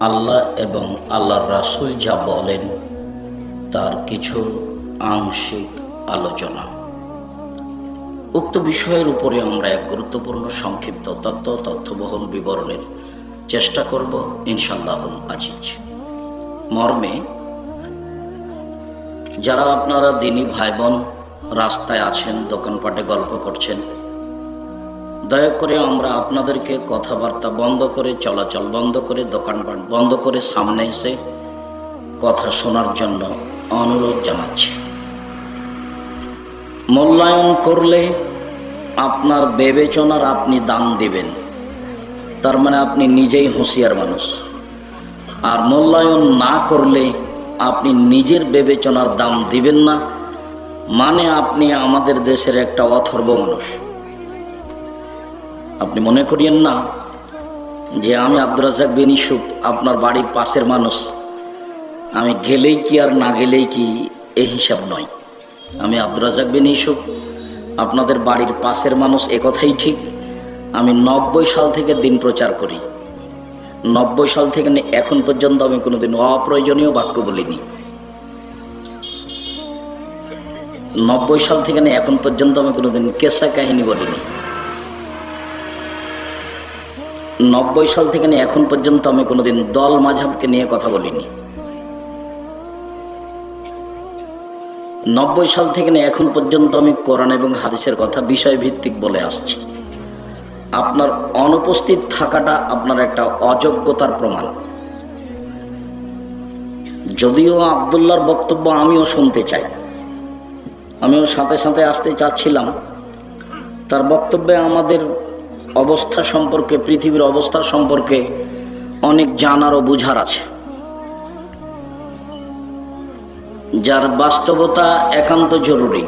আল্লাহ এবং আল্লাহর রাসূল যা বলেন তার কিছু আংশিক আলোচনা। উক্ত বিষয়ের উপরে আমরা এক গুরুত্বপূর্ণ সংক্ষিপ্ত তথ্যবহুল বিবরণের চেষ্টা করব ইনশাআল্লাহুল আজিজ। মর্মে যারা আপনারা দিনী ভাই বোন রাস্তায় আছেন, দোকানপাটে গল্প করছেন, দয়া করে আমরা আপনাদেরকে কথাবার্তা বন্ধ করে, চলাচল বন্ধ করে, দোকানপাট বন্ধ করে সামনে এসে কথা শোনার জন্য অনুরোধ জানাচ্ছি। মূল্যায়ন করলে আপনার বিবেচনার আপনি দাম দিবেন, তার মানে আপনি নিজেই হুঁশিয়ার মানুষ। আর মূল্যায়ন না করলে আপনি নিজের বিবেচনার দাম দিবেন না, মানে আপনি আমাদের দেশের একটা অথর্ব মানুষ। আপনি মনে করিয়েন না যে আমি আব্দুর রাজ্জাক বিন ইউসুফ আপনার বাড়ির পাশের মানুষ, আমি গেলেই কি আর না গেলেই কি এই হিসাব নয়। আমি আব্দুর রাজ্জাক বিন ইউসুফ আপনাদের বাড়ির পাশের মানুষ, একথাই ঠিক। আমি 90 সাল থেকে দিন প্রচার করি। 90 সাল থেকে এখন পর্যন্ত আমি কোনোদিন অপ্রয়োজনীয় বাক্য বলিনি। 90 সাল থেকে এখন পর্যন্ত আমি কোনোদিন কেসা কাহিনী বলিনি। 90 সাল থেকে এখন পর্যন্ত আমি কোনোদিন দল মাঝহাবকে নিয়ে কথা বলিনি। 90 সাল থেকে এখন পর্যন্ত আমি কোরআন এবং হাদিসের কথা বিষয়ভিত্তিক বলে আসছি। আপনার অনুপস্থিত থাকাটা আপনার একটা অযোগ্যতার প্রমাণ। যদিও আব্দুল্লাহর বক্তব্য আমিও শুনতে চাই, আমিও সাথে সাথে আসতে চাচ্ছিলাম। তার বক্তব্যে আমাদের অবস্থা সম্পর্কে, পৃথিবীর অবস্থা সম্পর্কে অনেক জানার ও বুঝার আছে, যার বাস্তবতা একান্ত জরুরি।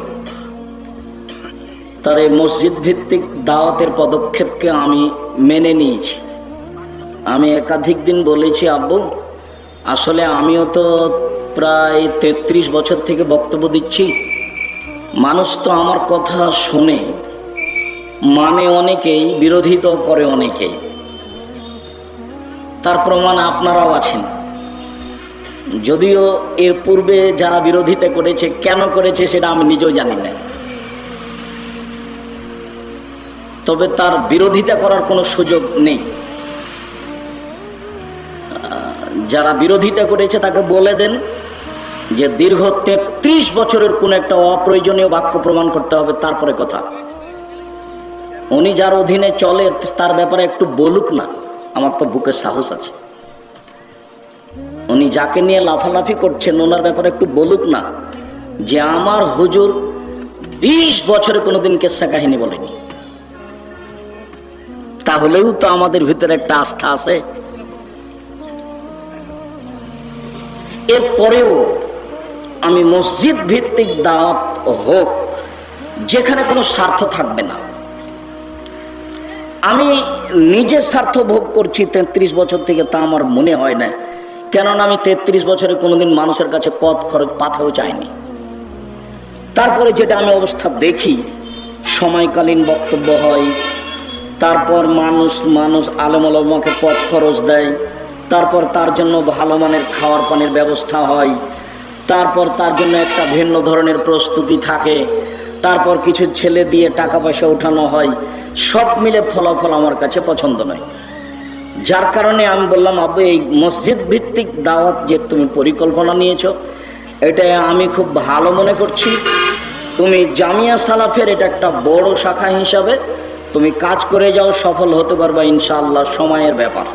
তার এই মসজিদ ভিত্তিক দাওয়াতের পদক্ষেপকে আমি মেনে নিয়েছি। আমি একাধিক দিন বলেছি, আব্বু আসলে আমিও তো প্রায় 33 বছর থেকে বক্তব্য দিচ্ছি। মানুষ তো আমার কথা শোনে, মানে অনেকেই, বিরোধিতা করে অনেকেই। তার প্রমাণ আপনারাও আছেন। যদিও এর পূর্বে যারা বিরোধিতা করেছে, কেন করেছে সেটা আমি নিজেও জানি না, তবে তার বিরোধিতা করার কোনো সুযোগ নেই। যারা বিরোধিতা করেছে তাকে বলে দেন যে দীর্ঘ 33 বছরের কোন একটা অপ্রয়োজনীয় বাক্য প্রমাণ করতে হবে, তারপরে কথা। উনি যার অধীনে চলে তার ব্যাপারে একটু বলুক না, আমার তো বুকের সাহস আছে। উনি যাকে নিয়ে লাফালাফি করছেন ওনার ব্যাপারে একটু বলুক না যে আমার হুজুর 20 বছরে কোনোদিন কেসা কাহিনী বলেনি। তাহলেও তো আমাদের ভিতরে একটা আস্থা আছে। এরপরেও আমি মসজিদ ভিত্তিক দাওয়াত হোক, যেখানে কোনো স্বার্থ থাকবে না। আমি নিজের স্বার্থ ভোগ করছি 33 বছর থেকে, তা আমার মনে হয় না। কেননা আমি 33 বছরে কোনোদিন মানুষের কাছে পথ খরচ পাঠাও চাইনি। তারপরে যেটা আমি অবস্থা দেখি, সময়কালীন বক্তব্য হয়, তারপর মানুষ আলেম ওলামাকে পথ খরচ দেয়, তারপর তার জন্য ভালো মানের খাওয়ার পানির ব্যবস্থা হয়, তারপর তার জন্য একটা ভিন্ন ধরনের প্রস্তুতি থাকে, তারপর কিছু ছেলে দিয়ে টাকা পয়সা উঠানো হয়। সব মিলে ফলাফল আমার কাছে পছন্দ নয়। যার কারণে আমি বললাম, আব্বু এই মসজিদ ভিত্তিক দাওয়াত যে তুমি পরিকল্পনা নিয়েছো, এটা আমি খুব ভালো মনে করছি। তুমি জামিয়া সালাফের এটা একটা বড় শাখা হিসাবে তুমি কাজ করে যাও, সফল হতে পারবা ইনশাআল্লাহ। সময়ের ব্যাপার,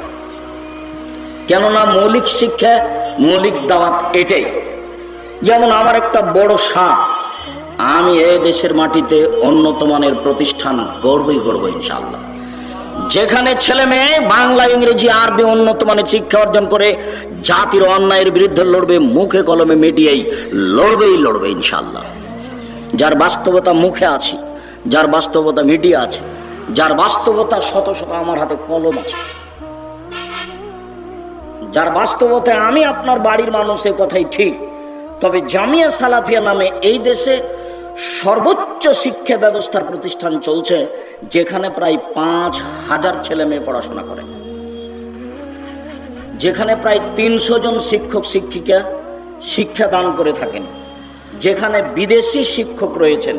কেননা মৌলিক শিক্ষা, মৌলিক দাওয়াত এটাই। যেমন আমার একটা বড় শাখ, আমি এই দেশের মাটিতে উন্নত মানের প্রতিষ্ঠান গড়বই ইনশাআল্লাহ, যেখানে ছেলে মেয়ে বাংলা, ইংরেজি, আরবি উন্নত মানের শিক্ষা অর্জন করে জাতির অন্যায়ের বিরুদ্ধে লড়বে, মুখে কলমে মিডিয়াই লড়বে ইনশাআল্লাহ। যার বাস্তবতা মুখে আছে, যার বাস্তবতা মিডিয়া আছে, যার বাস্তবতা শত শত আমার হাতে কলম আছে, যার বাস্তবতায় আমি আপনার বাড়ির মানুষের কথাই ঠিক। তবে জামিয়া সালাফিয়া নামে এই দেশে সর্বোচ্চ শিক্ষা ব্যবস্থার প্রতিষ্ঠান চলছে, যেখানে প্রায় 5000 ছেলে মেয়ে পড়াশোনা করে। যেখানে প্রায় 300 জন শিক্ষক শিক্ষিকা শিক্ষা দান করে থাকেন, যেখানে বিদেশি শিক্ষক রয়েছেন,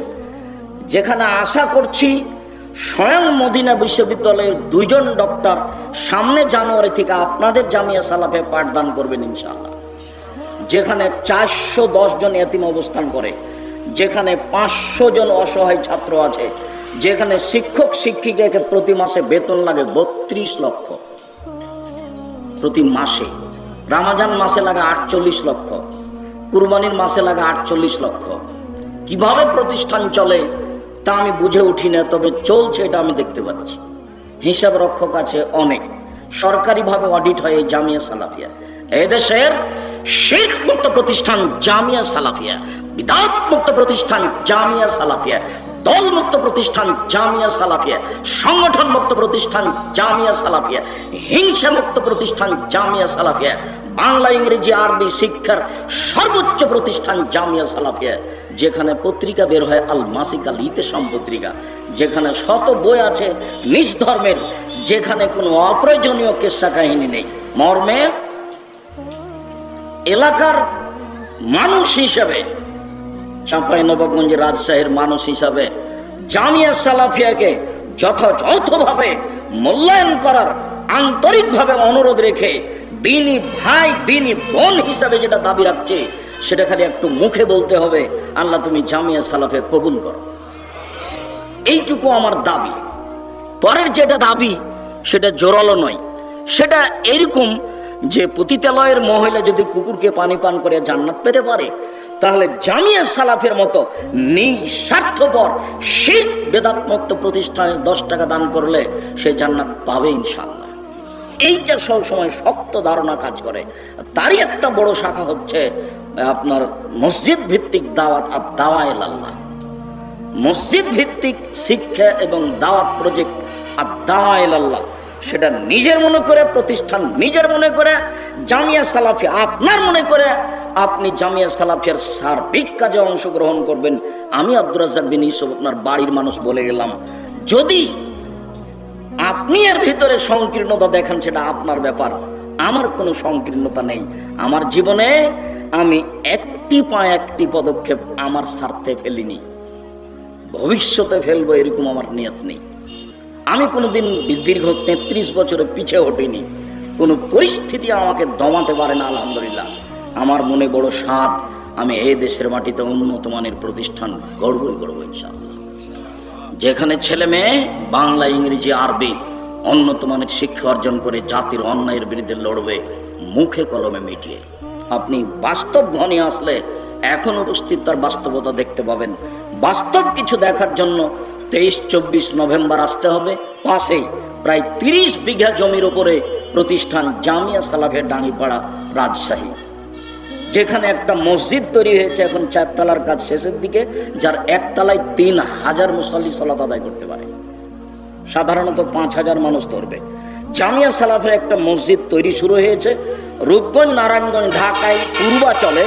যেখানে আশা করছি স্বয়ং মদিনা বিশ্ববিদ্যালয়ের 2 জন ডক্টর সামনে জানুয়ারি থেকে আপনাদের জামিয়া সালাফে পাঠদান করবেন ইনশাআল্লাহ, যেখানে 410 জন এতিম অবস্থান করে, যেখানে 500 জন অসহায় ছাত্র আছে, যেখানে শিক্ষক শিক্ষিকাকে প্রতি মাসে বেতন লাগে 32 লক্ষ প্রতি মাসে, রমজান মাসে লাগে 48 লক্ষ, কুরবানির মাসে লাগে 48 লক্ষ। কিভাবে প্রতিষ্ঠান চলে তা আমি বুঝে উঠি না, তবে চলছে এটা আমি দেখতে পাচ্ছি। হিসাব রক্ষক আছে অনেক, সরকারিভাবে অডিট হয় এই জামিয়া সালাফিয়া। এদেশের শিরক মুক্ত প্রতিষ্ঠান জামিয়া সালাফিয়া, বিদআত মুক্ত প্রতিষ্ঠান জামিয়া সালাফিয়া, দল মুক্ত প্রতিষ্ঠান জামিয়া সালাফিয়া, সংগঠন মুক্ত প্রতিষ্ঠান জামিয়া সালাফিয়া, হিংসা মুক্ত প্রতিষ্ঠান জামিয়া সালাফিয়া, বাংলা ইংরেজি আরবি শিক্ষার সর্বোচ্চ প্রতিষ্ঠান জামিয়া সালাফিয়া, যেখানে পত্রিকা বের হয় আল মাসিক আল ইতেসাম পত্রিকা, যেখানে শত বই আছে নিজ ধর্মের, যেখানে কোনো অপ্রয়োজনীয় কিস্সা কাহিনী নেই। মর্মে এলাকার মানুষ হিসেবে, চাঁপাইনবাবগঞ্জ রাজশাহীর মানুষ হিসাবে জামিয়া সালাফিয়াকে যথাযথভাবে মূল্যায়ন করার আন্তরিকভাবে অনুরোধ রেখে দিনী ভাই দিনী বোন হিসাবে যেটা দাবি রাখছে, সেটা খালি একটু মুখে বলতে হবে, আল্লাহ তুমি জামিয়া সালাফিয়া কবুল করো, এইটুকু আমার দাবি। পরের যেটা দাবি সেটা জোরালো নয়, সেটা এরকম যে পতিতালয়ের মহিলা যদি কুকুরকে পানি পান করে জান্নাত পেতে পারে, তাহলে জামিয়া সালাফের মতো নিঃস্বার্থপর শিরক বেদাত মুক্ত প্রতিষ্ঠানে 10 টাকা দান করলে সে জান্নাত পাবে ইনশাআল্লাহ। এইটা সব সময় শক্ত ধারণা কাজ করে। তারই একটা বড় শাখা হচ্ছে আপনার মসজিদ ভিত্তিক দাওয়াত আর দাওয়ায়ে আল্লাহ, মসজিদ ভিত্তিক শিক্ষা এবং দাওয়াত প্রজেক্ট আর দাওয়ায়ে আল্লাহ। সেটা নিজের মনে করে প্রতিষ্ঠান, নিজের মনে করে জামিয়া সালাফি, আপনার মনে করে আপনি জামিয়া সালাফিয়ার সার্বিক কাজে অংশগ্রহণ করবেন। আমি আব্দুর রাজ্জাক বিন ইউসুফ আপনার বাড়ির মানুষ বলে গেলাম, যদি আপনি এর ভিতরে সংকীর্ণতা দেখেন সেটা আপনার ব্যাপার, আমার কোনো সংকীর্ণতা নেই। আমার জীবনে আমি একটি পদক্ষেপ আমার স্বার্থে ফেলিনি, ভবিষ্যতে ফেলবো এরকম আমার নিয়ত নেই। আমি কোনোদিন দীর্ঘ 33 বছরে পিছে হটিনি, কোনো পরিস্থিতি আমাকে দমাতে পারে না। আলহামদুলিল্লাহ, আমার মনে বড় সাধ, আমি এই দেশের মাটিতে উন্নত মানের প্রতিষ্ঠান গড়বই গড়ব ইনশাআল্লাহ, যেখানে ছেলে মেয়ে বাংলা ইংরেজি আরবি উন্নত মানের শিক্ষা অর্জন করে জাতির অন্যায়ের বিরুদ্ধে লড়বে মুখে কলমে মিটিয়ে। আপনি বাস্তব ঘনে আসলে এখন উপস্থিত তার বাস্তবতা দেখতে পাবেন। বাস্তব কিছু দেখার জন্য 23-24 নভেম্বর আসতে হবে। পাশেই প্রায় 30 বিঘা জমির উপরে প্রতিষ্ঠান জামিয়া সালাফিয়া ডাঙ্গিপাড়া রাজশাহী, যেখানে একটা মসজিদ তৈরি হয়েছে এখন 4 তলার কাজ শেষের দিকে, যার 1 তলায় 3000 মুসল্লি সালাত আদায় করতে পারে। সাধারণত 5000 মানুষ ধরবে। জামিয়া সালাফের একটা মসজিদ তৈরি শুরু হয়েছে রূপগঞ্জ নারায়ণগঞ্জ ঢাকায় পূর্বাচলে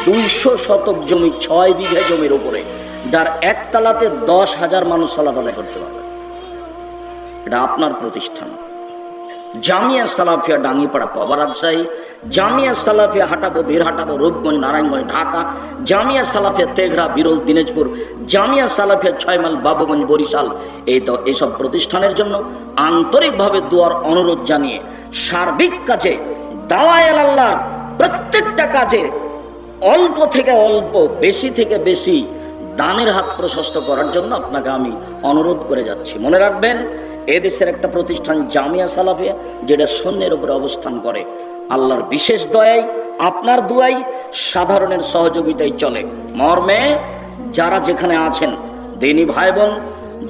200 শতক জমি, 6 বিঘা জমির উপরে, যার 1 তলাতে 10,000 মানুষ সালাত আদায় করতে পারবে। এটা আপনার প্রতিষ্ঠান। জামিয়া সালাফিয়া ডাঙ্গিপাড়া পাবা রাজশাহী, জামিয়া সালাফিয়া হাটাবো বীরহাটাবো রূপগঞ্জ নারায়ণগঞ্জ ঢাকা, জামিয়া সালাফিয়া তেঘরা বিরল দিনাজপুর, জামিয়া সালাফিয়া 6 মাইল বাবুগঞ্জ বরিশাল। এইসব প্রতিষ্ঠানের জন্য আন্তরিকভাবে দোয়ার অনুরোধ জানিয়ে সার্বিক কাজে দাওয়ায়ে আল্লাহর প্রত্যেকটা কাজে অল্প থেকে অল্প, বেশি থেকে বেশি দানের হাত প্রশস্ত করার জন্য আপনাকে আমি অনুরোধ করে যাচ্ছি। মনে রাখবেন, এদেশের একটা প্রতিষ্ঠান জামিয়া সালাফিয়া, যেটা শূন্যের উপরে অবস্থান করে। আল্লাহর বিশেষ দয়ায়, আপনার দুয়াই, সাধারণের সহযোগিতায় চলে। মর্মে যারা যেখানে আছেন দিনী ভাই বোন,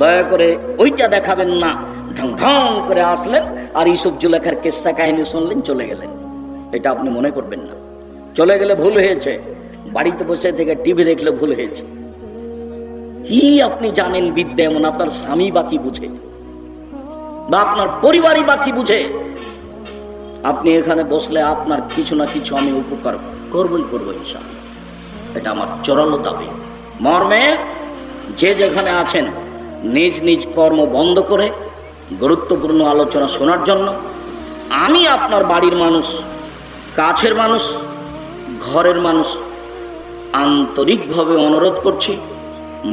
দয়া করে ওইটা দেখাবেন না, ঢং ঢং করে আসলেন আর ইউসুফ জুলেখার কিস্সা কাহিনী শুনলেন চলে গেলেন। এটা আপনি মনে করবেন না। চলে গেলে ভুল হয়েছে, বাড়িতে বসে থেকে টিভি দেখলে ভুল হয়েছে। কি আপনি জানেন বিদ্যা এমন, আপনার স্বামী বা কি বুঝে, বা আপনার পরিবারই বা কি বুঝে? আপনি এখানে বসলে আপনার কিছু না কিছু আমি উপকার করবই করবো ইনশাআল্লাহ। এটা আমার জোরালো দাবি। মর্মে যে যেখানে আছেন নিজ নিজ কর্ম বন্ধ করে গুরুত্বপূর্ণ আলোচনা শোনার জন্য আমি আপনার বাড়ির মানুষ, কাছের মানুষ, ঘরের মানুষ, আন্তরিকভাবে অনুরোধ করছি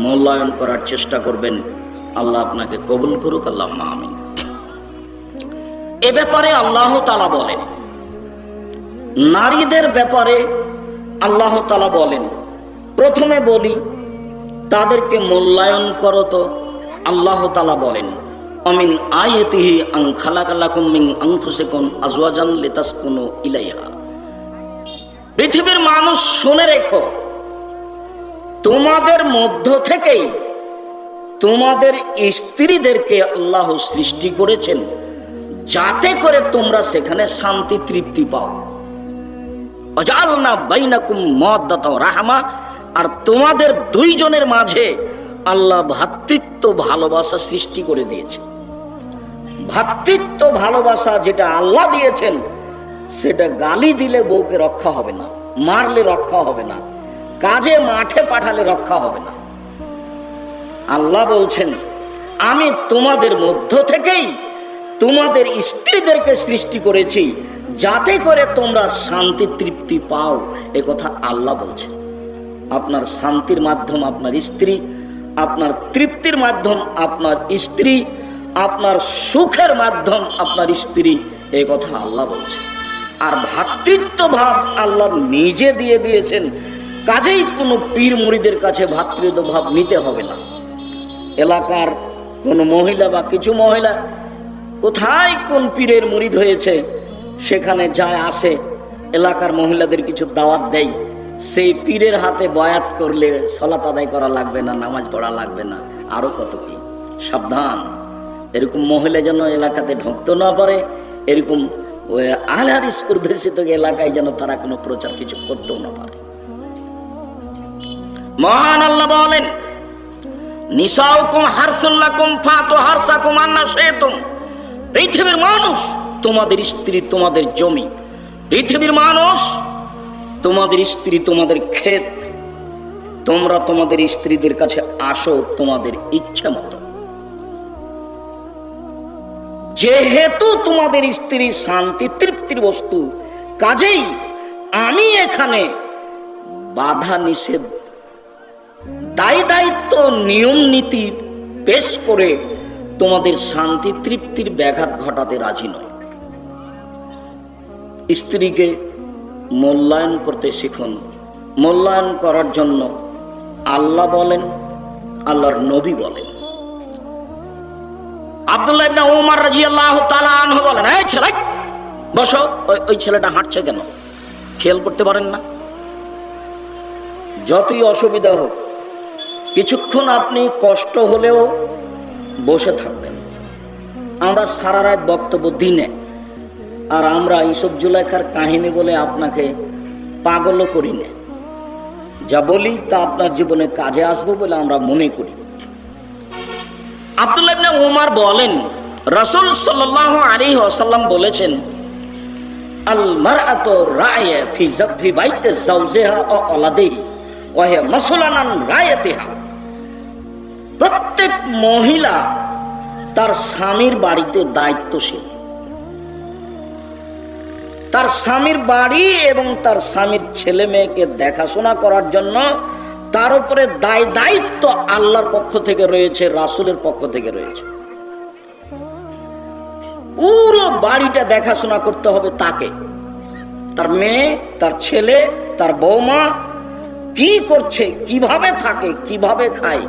মূল্যায়ন করার চেষ্টা করবেন। আল্লাহ আপনাকে কবুল করুক, আল্লাহুম্মা আমিন। এ ব্যাপারে আল্লাহ তাআলা বলেন, নারীদের ব্যাপারে আল্লাহ তাআলা বলেন, প্রথমে বলি তাদেরকে মূল্যায়ন করো। তো আল্লাহ তাআলা বলেন, আমিন আয়াতিহি আন খালাকা লাকুম মিন আনফুসিকুম আজওয়াজান লিতাসকুনু ইলাইহা। পৃথিবীর মানুষ শুনে রেখো, তোমাদের মধ্য থেকেই তোমাদের স্ত্রীদেরকে আল্লাহ সৃষ্টি করেছেন যাতে করে তোমরা সেখানে শান্তি তৃপ্তি পাও। ওয়াজআলনা বাইনাকুম মাওয়াদ্দাতাও রাহমা, আর তোমাদের দুইজনের মাঝে আল্লাহ ভ্রাতৃত্ব ভালোবাসা সৃষ্টি করে দিয়েছে। ভ্রাতৃত্ব ভালোবাসা যেটা আল্লাহ দিয়েছেন, সেটা গালি দিলে বউকে রক্ষা হবে না, মারলে রক্ষা হবে না, কাজে মাঠে পাঠালে রক্ষা হবে না। আল্লাহ বলছেন, আমি তোমাদের মধ্য থেকেই তোমাদের স্ত্রীদেরকে সৃষ্টি করেছি যাতে করে তোমরা শান্তি তৃপ্তি পাও। এ কথা আল্লাহ বলছেন। আপনার শান্তির মাধ্যম আপনার স্ত্রী, আপনার তৃপ্তির মাধ্যম আপনার স্ত্রী, আপনার সুখের মাধ্যম আপনার স্ত্রী, এই কথা আল্লাহ বলছেন। আর ভ্রাতৃত্ব ভাব আল্লাহ নিজে দিয়ে দিয়েছেন, কাজেই কোনো পীর মুরিদের কাছে ভ্রাতৃত্ব ভাব নিতে হবে না। এলাকার কোনো মহিলা বা কিছু মহিলা কোথায় কোন পীরের মুরিদ হয়েছে সেখানে যায় আসে, এলাকার মহিলাদের কিছু দাওয়াত দেয়, সেই পীরের হাতে বয়াত করলে সালাত আদায় করা লাগবে না, নামাজ পড়া লাগবে না, আরো কত কি। সাবধান, এরকম মহিলা যেন এলাকাতে ঢুকতে না পারে, এরকম আহলে হাদিস অধ্যুষিত এলাকায় যেন তারা কোনো প্রচার কিছু করতেও না পারে। মহান আল্লাহ বলেন, নিসাউকুম হারসুল লাকুম ফাতু হারসাকুম আন্না শি'তুম। পৃথিবীর মানুষ তোমাদের স্ত্রী, তোমাদের জমি। পৃথিবীর মানুষ তোমাদের স্ত্রী, তোমাদের ক্ষেত। তোমরা তোমাদের স্ত্রীদের কাছে আসো তোমাদের ইচ্ছা মতো। যেহেতু তোমাদের স্ত্রী শান্তি তৃপ্তির বস্তু, কাজেই আমি এখানে বাধা নিষেধ, দায় দায়িত্ব, নিয়ম নীতি পেশ করে তোমাদের শান্তি তৃপ্তির ব্যাঘাত ঘটাতে রাজি নয়। স্ত্রীকে মূল্যায়ন করতে শিখুন। মূল্যায়ন করার জন্য আল্লাহ বলেন, আল্লাহর নবী বলেন। আব্দুল্লাহ ইবনে ওমর রাদিয়াল্লাহু তাআলা আনহু বলেন, এই ছেলে বসো, ওই ছেলেটা হাঁটছে কেন, খেয়াল করতে পারেন না? যতই অসুবিধা হোক, কিছুক্ষণ আপনি কষ্ট হলেও বসে থাকবেন। আমরা সারা রাত বক্তব্য দিনে, আর আমরা ইউসুফ জুলাইখার কাহিনী বলে আপনাকে পাগলও করি না। যা বলি তা আপনার জীবনে কাজে আসবে বলে আমরা মনে করি। আব্দুল্লাহ ইবনে ওমর বলেন, রাসূল সাল্লাল্লাহু আলাইহি ওয়াসাল্লাম বলেছেন, আল মারআতু রা'য়া ফি বাইতি যাওজিহা ওয়া ওয়ালাদিহি ওয়া হিয়া মাসউলান আন রায়াতিহা। প্রত্যেক মহিলা তার স্বামীর বাড়িতে দায়িত্বশীল। তার স্বামীর বাড়ি এবং তার স্বামীর ছেলে মেয়েকে দেখাশোনা করার জন্য তার উপরে দায় দায়িত্ব আল্লাহর পক্ষ থেকে রয়েছে, রাসূলের পক্ষ থেকে রয়েছে। পুরো বাড়িটা দেখাশোনা করতে হবে তাকে, তার মেয়ে, তার ছেলে, তার বৌমা কি করছে, কিভাবে থাকে, কিভাবে খায়,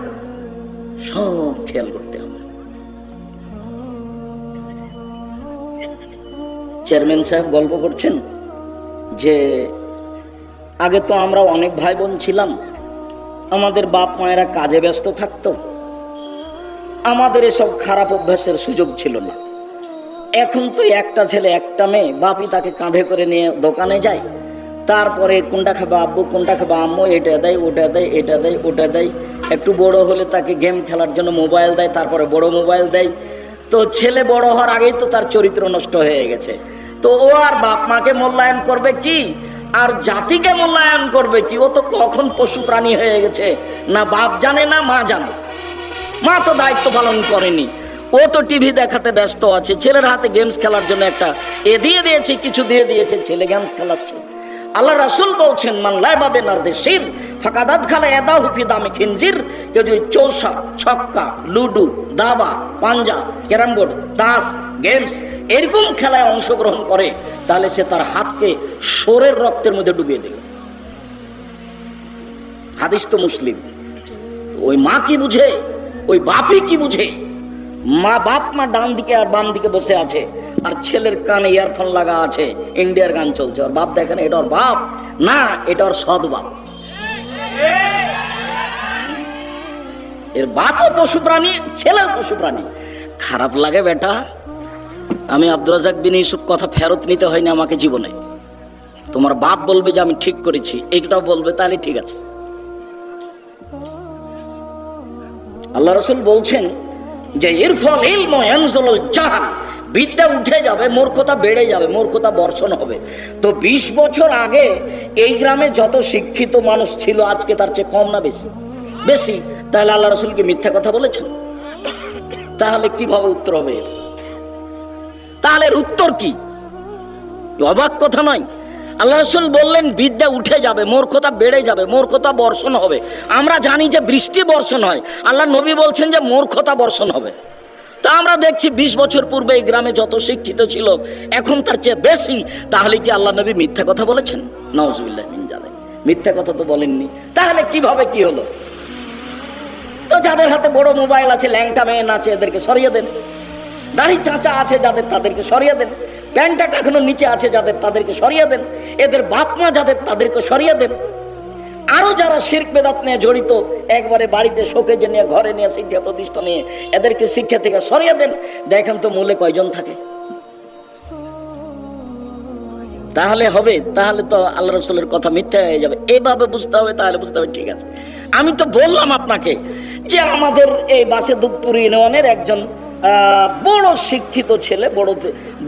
সব খেয়াল করতে হবে। চেয়ারম্যান সাহেব গল্প করছেন যে আগে তো আমরা অনেক ভাই বোন ছিলাম, আমাদের বাপ মায়েরা কাজে ব্যস্ত থাকতো, আমাদের এসব খারাপ অভ্যাসের সুযোগ ছিল না। এখন তো একটা ছেলে একটা মেয়ে, বাপই তাকে কাঁধে করে নিয়ে দোকানে যায়, তারপরে কোনটা খাবা আব্বু, কোনটা খাবা আম্মু, এটা দেয় ওটা দেয়, এটা দেয় ওটা দেয়। একটু বড় হলে তাকে গেম খেলার জন্য মোবাইল দেয়, তারপরে বড় মোবাইল দেয়। তো ছেলে বড় হওয়ার আগেই তো তার চরিত্র নষ্ট হয়ে গেছে। তো ও আর বাপ মাকে মূল্যায়ন করবে কি, আর জাতিকে মূল্যায়ন করবে কি? ও তো কখন পশু প্রাণী হয়ে গেছে, না বাপ জানে না মা জানে। মা তো দায়িত্ব পালন করেনি, ও তো টিভি দেখাতে ব্যস্ত আছে, ছেলের হাতে গেমস খেলার জন্য একটা দিয়ে দিয়েছে, কিছু দিয়ে দিয়েছে, ছেলে গেমস খেলাচ্ছে। আল্লাহ রাসূল বলছেন, মান লাইবা বিনারদিসির ফাকাদাত খালা ইয়াদাহু ফি দামি খিনজির। কেউ যদি চৌসা, ছক্কা, লুডু, দাবা, পাঞ্জা, ক্যারাম বোর্ড, তাস, গেমস এরকম খেলায় অংশগ্রহণ করে, তাহলে সে তার হাতকে সোরের রক্তের মধ্যে ডুবিয়ে দেবে। হাদিস তো মুসলিম। ওই মা কি বুঝে, ওই বাপই কি বুঝে? বাপ মা ডান দিকে আর বাম দিকে বসে আছে, আর ছেলের কানে ইয়ারফোন লাগা আছে, ইন্ডিয়ার গান চলছে। ওর বাপ দেখেন এটা ওর বাপ না, এটা ওর সৎ বাপ। এর বাপও পশু প্রাণী, ছেলেও পশু প্রাণী। খারাপ লাগে বেটা। আমি আব্দুর রাজ্জাক বিন ইউসুফ কথা ফেরত নিতে হয়নি আমাকে জীবনে। তোমার বাপ বলবে যে আমি ঠিক করেছি, এইটাও বলবে, তাহলে ঠিক আছে। আল্লাহ রাসূল বলছেন যে ইরফাল ইলম ইয়ানজুলুল জাহাল, বিদ্যা উঠে যাবে, মূর্খতা বেড়ে যাবে, মূর্খতা বর্ষণ হবে। তো 20 বছর আগে এই গ্রামে যত শিক্ষিত মানুষ ছিল আজকে তার চেয়ে কম না বেশি? বেশি। তাহলে আল্লাহ রাসূল কি মিথ্যা কথা বলেছেন? তাহলে কিভাবে উত্তর হবে? তাহলে উত্তর কি? অবাক কথা নয়। আল্লাহ রাসূল বললেন বিদ্যা উঠে যাবে, মূর্খতা বেড়ে যাবে, মূর্খতা বর্ষণ হবে। আমরা জানি যে বৃষ্টি বর্ষণ হয়, আল্লাহ নবী বলছেন যে মূর্খতা বর্ষণ হবে। তা আমরা দেখছি 20 বছর পূর্বে এই গ্রামে যত শিক্ষিত ছিল এখন তার চেয়ে বেশি। তাহলে কি আল্লাহ নবী মিথ্যা কথা বলেছেন? নাউজুবিল্লাহ মিন যালিক, মিথ্যা কথা তো বলেননি। তাহলে কিভাবে কি হলো? তো যাদের হাতে বড় মোবাইল আছে, ল্যাংটা মেয়ে নাচে, এদেরকে সরিয়ে দেন। দাড়ি চাঁচা আছে যাদের, তাদেরকে সরিয়ে দেন। প্যান্টটা এখনো নিচে আছে যাদের, তাদেরকে সরিয়ে দেন। এদের বাপ মা যাদের, তাদেরকে সরিয়ে দেন। আরো যারা শিরক বেদাত নিয়ে জড়িত, একবারে বাড়িতে শোকেজে নিয়ে, ঘরে নিয়ে, শিক্ষা প্রতিষ্ঠান নিয়ে, এদেরকে শিক্ষা থেকে সরিয়ে দেন। দেখেন তো মূলে কয়জন থাকে? তাহলে হবে? তাহলে তো আল্লাহ রাসূলের কথা মিথ্যা হয়ে যাবে। এইভাবে বুঝতে হবে, তাহলে বুঝতে হবে ঠিক আছে। আমি তো বললাম আপনাকে যে আমাদের এই বাসেদুপুর ইউনিয়নের একজন বড় শিক্ষিত ছেলে,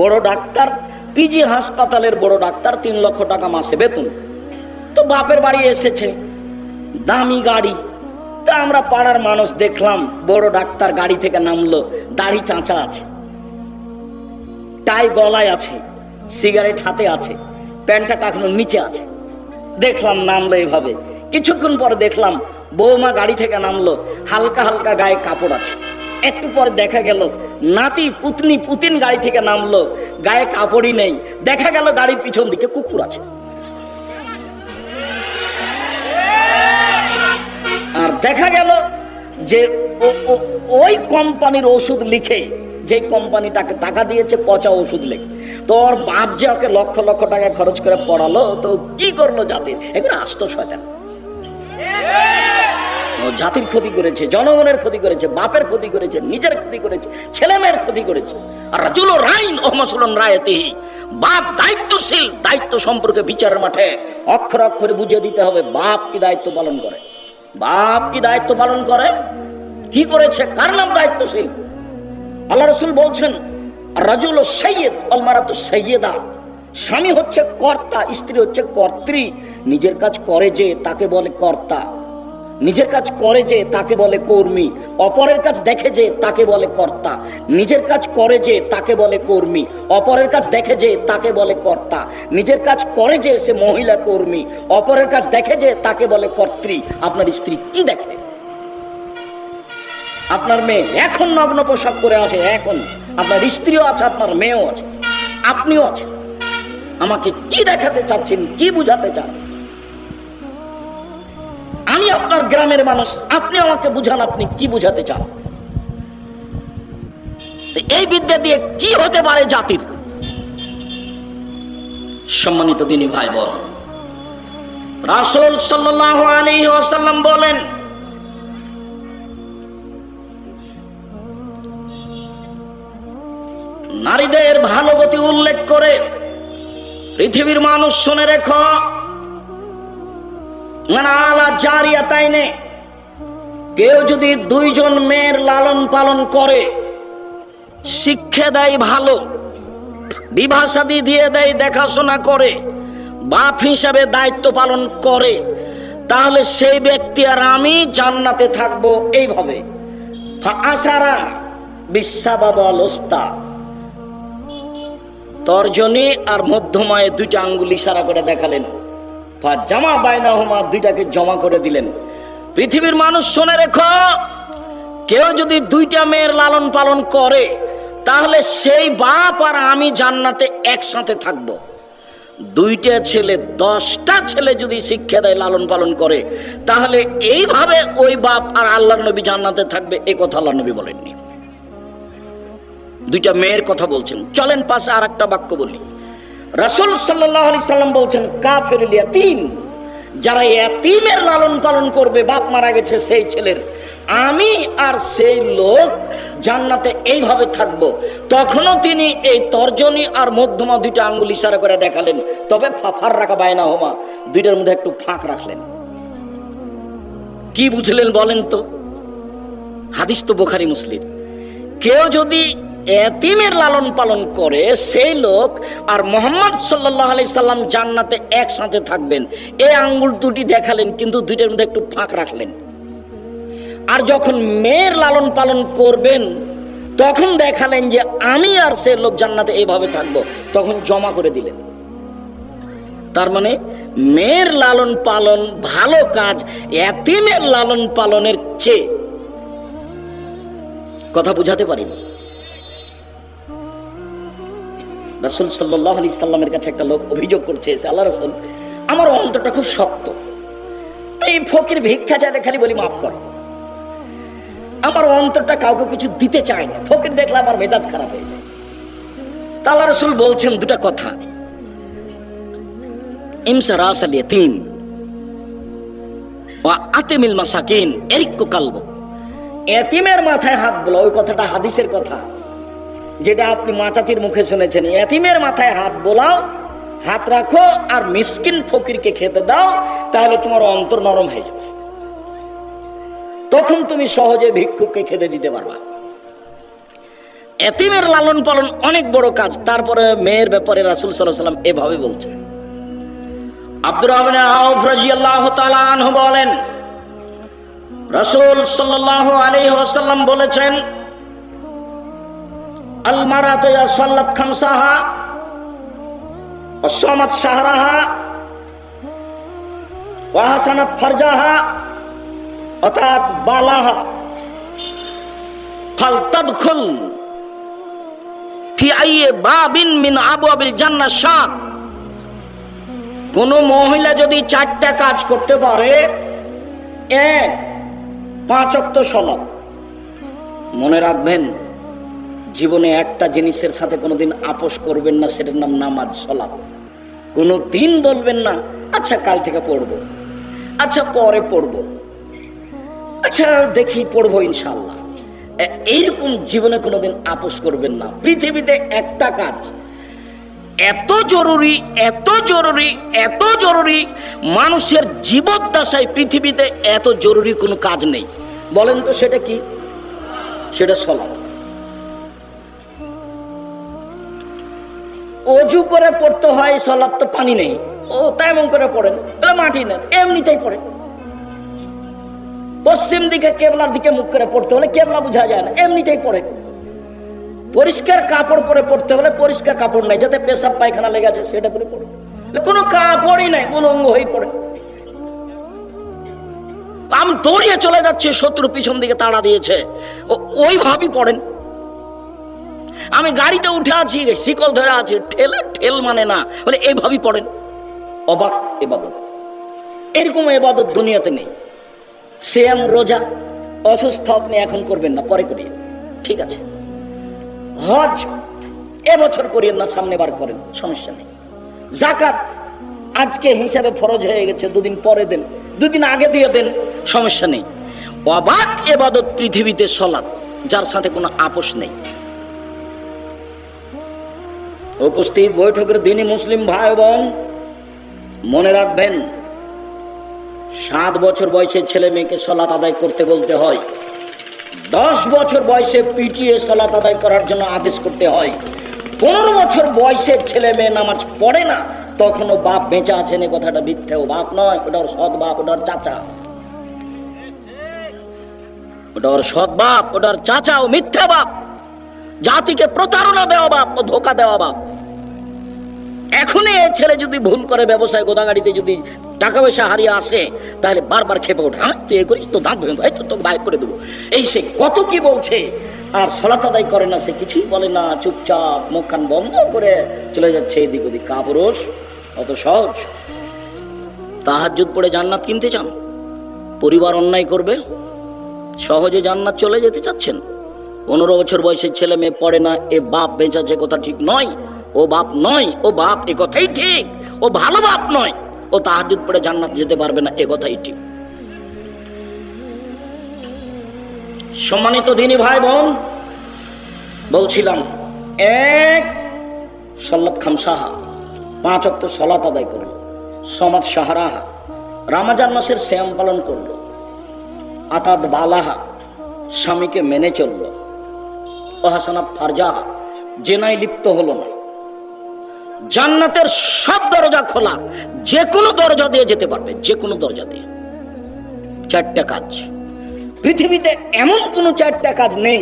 বড় ডাক্তার, পিজি হাসপাতালের বড় ডাক্তার, 3 লক্ষ টাকা মাসে বেতন। তো বাপের বাড়ি এসেছে, দামি গাড়ি। তা আমরা পাড়ার মানুষ দেখলাম, বড় ডাক্তার গাড়ি থেকে নামলো, দাড়ি চাঁচা আছে, টাই গলায় আছে, সিগারেট হাতে আছে, প্যান্টটা টাকানোর নিচে আছে। দেখলাম নামলো এভাবে। কিছুক্ষণ পরে দেখলাম বৌমা গাড়ি থেকে নামলো, হালকা হালকা গায়ে কাপড় আছে। একটু পরে দেখা গেল নাতি পুতিন গাড়ি থেকে নামলো, গায়ে কাপড়ই নেই। দেখা গেল গাড়ির পিছন দিকে কুকুর আছে। আর দেখা গেল যে ওই কোম্পানির ওষুধ লিখে, যে কোম্পানিটাকে টাকা দিয়েছে, পচা ওষুধ লিখে। তো ওর বাপ যে ওকে লক্ষ লক্ষ টাকা খরচ করে পড়ালো, তো কি করলো জাতির? এগুলো আস্ত শয়তান। জাতির ক্ষতি করেছে, জনগণের ক্ষতি করেছে, বাপের ক্ষতি করেছে, নিজের ক্ষতি করেছে, ছেলে মেয়ের ক্ষতি করেছে। আর রাজুল রাইন ও মাসুলুন রায়াতিহি, বাপ দায়িত্বশীল, দায়িত্ব সম্পর্কে বিচারের মাঠে অক্ষরে অক্ষরে বুঝিয়ে দিতে হবে বাপ কি দায়িত্ব পালন করে। বাপ কি দায়িত্ব পালন করে, কি করেছে, কার নাম দায়িত্বশীল? আল্লাহ রাসূল বলছেন রাজুল সাইয়্যিদ ওয়াল মারাতু সাইয়্যিদা, স্বামী হচ্ছে কর্তা, স্ত্রী হচ্ছে কর্ত্রী। নিজের কাজ করে যে তাকে বলে কর্তা, নিজের কাজ করে যে তাকে বলে কর্মী, অপরের কাজ দেখে যে তাকে বলে কর্তা। নিজের কাজ করে যে তাকে বলে কর্মী, অপরের কাজ দেখে যে তাকে বলে কর্তা। নিজের কাজ করে যে সে মহিলা কর্মী, অপরের কাজ দেখে যে তাকে বলে কর্ত্রী। আপনার স্ত্রী কি দেখে? আপনার মেয়ে এখন নগ্ন পোশাক করে আছে, এখন আপনার স্ত্রীও আছে, আপনার মেয়েও আছে, আপনিও আছে। আমাকে কি দেখাতে চাচ্ছেন, কি বুঝাতে চান? আমি আপনার গ্রামের মানুষ, আপনি আমাকে বুঝান, আপনি কি বুঝাতে চান? এই বিদ্যা দিয়ে কি হতে পারে জাতির? সম্মানিত দিনী ভাই বোন, রাসূল সাল্লাল্লাহু আলাইহি ওয়াসাল্লাম বলেন, নারীদের ভালো গতি উল্লেখ করে পৃথিবীর মানুষ শুনে রেখো, কেউ যদি 2 জন মেয়ের লালন পালন করে, শিক্ষা দেয় ভালো, বিবাহ শাদী দিয়ে দেয়, দেখাশোনা করে, বাপ হিসাবে দায়িত্ব পালন করে, তাহলে সেই ব্যক্তি আর আমি জান্নাতে থাকবো। এইভাবে আসারা বিসাবাবাল ওস্তা, তর্জনী আর মধ্যমায় দুইটা আঙ্গুল ইশারা করে দেখালেন। জামা বাইনাহুমা, দুইটাকে জমা করে দিলেন। পৃথিবীর মানুষ শুনে রেখো, কেউ যদি দুইটা মেয়ের লালন পালন করে তাহলে সেই বাপ আর আমি জান্নাতে একসাথে থাকবো। দুইটা ছেলে 10টা ছেলে যদি শিক্ষা দেয়, লালন পালন করে, তাহলে এইভাবে ওই বাপ আর আল্লাহর নবী জান্নাতে থাকবে, এ কথা আল্লাহর নবী বলেননি। দুইটা মেয়ের কথা বলছেন। চলেন পাশে আর একটা বাক্য বলি। রাসূল সাল্লাল্লাহু আলাইহি সাল্লাম বলছেন, কাফিরুল ইয়াতীম, যারা ইয়াতীমের লালন পালন করবে, বাপ মারা গেছে সেই ছেলের, আমি আর সেই লোক জান্নাতে এইভাবে থাকবো। তখনও তিনি এই তর্জনী আর মধ্যমা দুইটা আঙ্গুল ইশারা করে দেখালেন, তবে ফাফার রাখা বায়না হোমা, দুইটার মধ্যে একটু ফাঁক রাখলেন। কি বুঝলেন বলেন তো? হাদিস তো বুখারী মুসলিম। কেউ যদি এতিমের লালন পালন করে, সেই লোক আর মুহাম্মদ সাল্লাল্লাহু আলাইহি সাল্লাম জান্নাতে একসাথে থাকবেন। এই আঙ্গুল দুটি দেখালেন, কিন্তু দুইটার মধ্যে একটু ফাঁক রাখলেন। আর যখন মেয়ের লালন পালন করবেন, তখন দেখালেন যে আমি আর সে লোক জান্নাতে এইভাবে থাকবো, তখন জমা করে দিলেন। তার মানে মেয়ের লালন পালন ভালো কাজ এতিমের লালন পালনের চেয়ে। কথা বুঝাতে পারিনি? রাসূল সাল্লাল্লাহু আলাইহি সাল্লামের কাছে একটা লোক অভিযোগ করছে, আল্লাহ রাসূল, আমার অন্তরটা খুব শক্ত, এই ফকির ভিক্ষা চাইলে খালি বলি মাফ করো, আমার অন্তরটা কাউকে কিছু দিতে চায় না, ফকির দেখলে আমার মেজাজ খারাপ হয়ে যায়। তা আল্লাহ রাসূল বলছেন দুটা কথা, ইমসা রাসাল ইয়াতীম ওয়া আতিমিল মাসাকিন এরিক্কু কালবু। এতিমের মাথায় হাত বোলাও, ওই কথাটা হাদিসের কথা, যেটা আপনি মা চাচির মুখে শুনেছেন। এতিমের মাথায় হাত বোলাও, হাত রাখো, আর মিসকিন ফকিরকে খেতে দাও, তাহলে তোমার অন্তর নরম হয়ে যাবে, তখন তুমি সহজে ভিক্ষুককে খেতে দিতে পারবা। এতিমের লালন পালন অনেক বড় কাজ। তারপরে মেয়ের ব্যাপারে রাসূল সাল্লাল্লাহু আলাইহি সাল্লাম এভাবে বলছেন। আব্দুর রহমান আউফ রাদিয়াল্লাহু তাআলা আনহু বলেন, রাসূল সাল্লাল্লাহু আলাইহি ওয়াসাল্লাম বলেছেন, আল মারাতু ইযা সাল্লাত খামসাহা ওয়া সামাত শাহরাহা ওয়া হাসানাত ফারজাহা অর্থাৎ বালাহা ফালতাদখুল ফি আইয়ি বাবিন মিন আবওয়াবিল জান্নাহ শাক। কোন মহিলা যদি 4টা কাজ করতে পারে, 1 5 ওয়াক্ত সালাত, মনে রাখবেন জীবনে একটা জিনিসের সাথে কোনোদিন আপোষ করবেন না, সেটার নাম নামাজ, সালাত। কোনো দিন বলবেন না আচ্ছা কাল থেকে পড়বো, আচ্ছা পরে পড়বো, আচ্ছা দেখি পড়বো ইনশাআল্লাহ, এইরকম জীবনে কোনোদিন আপোষ করবেন না। পৃথিবীতে একটা কাজ এত জরুরি, এত জরুরি, এত জরুরি, মানুষের জীবদ্দশায় পৃথিবীতে এত জরুরি কোনো কাজ নেই। বলেন তো সেটা কি? সেটা সালাত। অজু করে পড়তে হয় সালাত, তো পানি নেই, ও তেমন করে পড়েন, মাটি না, এমনিতেই পড়ে। পশ্চিম দিকে কেবলার দিকে মুখ করে পড়তে হলে কেবলা বোঝা যায় না, এমনিতেই পড়ে। পরিষ্কার কাপড় পরে পড়তে হলে পরিষ্কার কাপড় নাই, যাতে পেশাব পায়খানা লেগে আছে সেটা পরে পড়ে। কোনো কাপড়ই নাই, উলঙ্গ হয়ে পড়ে। আমি দৌড়িয়ে চলে যাচ্ছি, শত্রু পিছন দিকে তাড়া দিয়েছে, ওইভাবেই পড়েন। আমি গাড়িতে উঠে আছি, শিকল ধরে আছি, ঠেল মানে না, বলে এইভাবেই পড়েন। অবাক ইবাদত, এরকম ইবাদত দুনিয়াতে নেই। সিয়াম, রোজা, অসুস্থ আপনি এখন করবেন না, পরে করিয়ে, ঠিক আছে। হজ এবছর করিয়েন না, সামনে বার করেন, সমস্যা নেই। যাকাত আজকে হিসাবে ফরজ হয়ে গেছে, 2 দিন পরে দেন, 2 দিন আগে দিয়ে দেন, সমস্যা নেই। অবাক ইবাদত পৃথিবীতে সালাত, যার সাথে কোনো আপোষ নেই। উপস্থিত বৈঠকের দিনই মুসলিম ভাই বোন, মনে রাখবেন 7 বছর বয়সের ছেলে মেয়েকে সালাত আদায় করতে বলতে হয়, 10 বছর বয়সে পিটিয়ে সালাত আদায় করার জন্য আদেশ করতে হয়। 15 বছর বয়সের ছেলে মেয়ে নামাজ পড়ে না, তখনও বাপ বেঁচে আছেন, এ কথাটা মিথ্যে। ও বাপ নয়, ওটা ওর সৎ বাপ, ওটা ওর চাচা, ওটা ওর সৎ বাপ, ওটা ওর চাচা, ও মিথ্যা বাপ। জাতিকে প্রতারণা দেওয়া বাপ ও ধোকা দেওয়া বাপ। এখনই এই ছেলে যদি ভুল করে ব্যবসায় গোদাগাড়িতে যদি টাকা পয়সা হারিয়ে আসে, তাহলে বারবার খেপে ওঠে, হ্যাঁ তুই এ করিস তো দাঁত ভেঙে দেবো, তোকে বাইর করে দেবো, এই সে কত কি বলছে। আর সলাত আদায় করে না, সে কিছুই বলে না, চুপচাপ মুখখান বন্ধ করে চলে যাচ্ছে এদিক ওদিক। কাপুরুষ অত সহজ? তাহাজ্জুদ পড়ে জান্নাত কিনতে চান? পরিবার অন্যায় করবে, সহজে জান্নাত চলে যেতে চাচ্ছেন? 15 বছর বয়সের ছেলে মেয়ে পড়ে না, এ বাপ বেঁচেছে কথা ঠিক নয়, ও বাপ নয়, ও বাপ এ কথাই ঠিক, ও ভালো বাপ নয়, ও তাহাজ্জুদ পড়ে জান্নাত যেতে পারবে না, এ কথাই ঠিক। সম্মানিত দিনী ভাই বোন, বলছিলাম, এক সল্লাত খামসাহা, 5 ওয়াক্ত সালাত আদায় করলো, সমাজ সাহারাহা, রমজান মাসের সিয়াম পালন করলো, আতাদ বালাহা, স্বামীকে মেনে চলল, ওহাসানাত ফারজাহা, জেনায় লিপ্ত হলো না। জান্নাতের সব দরজা খোলা, যে কোনো দরজা দিয়ে যেতে পারবে, যে কোনো দরজা দিয়ে। 4টা কাজ পৃথিবীতে, এমন কোনো 4টা কাজ নেই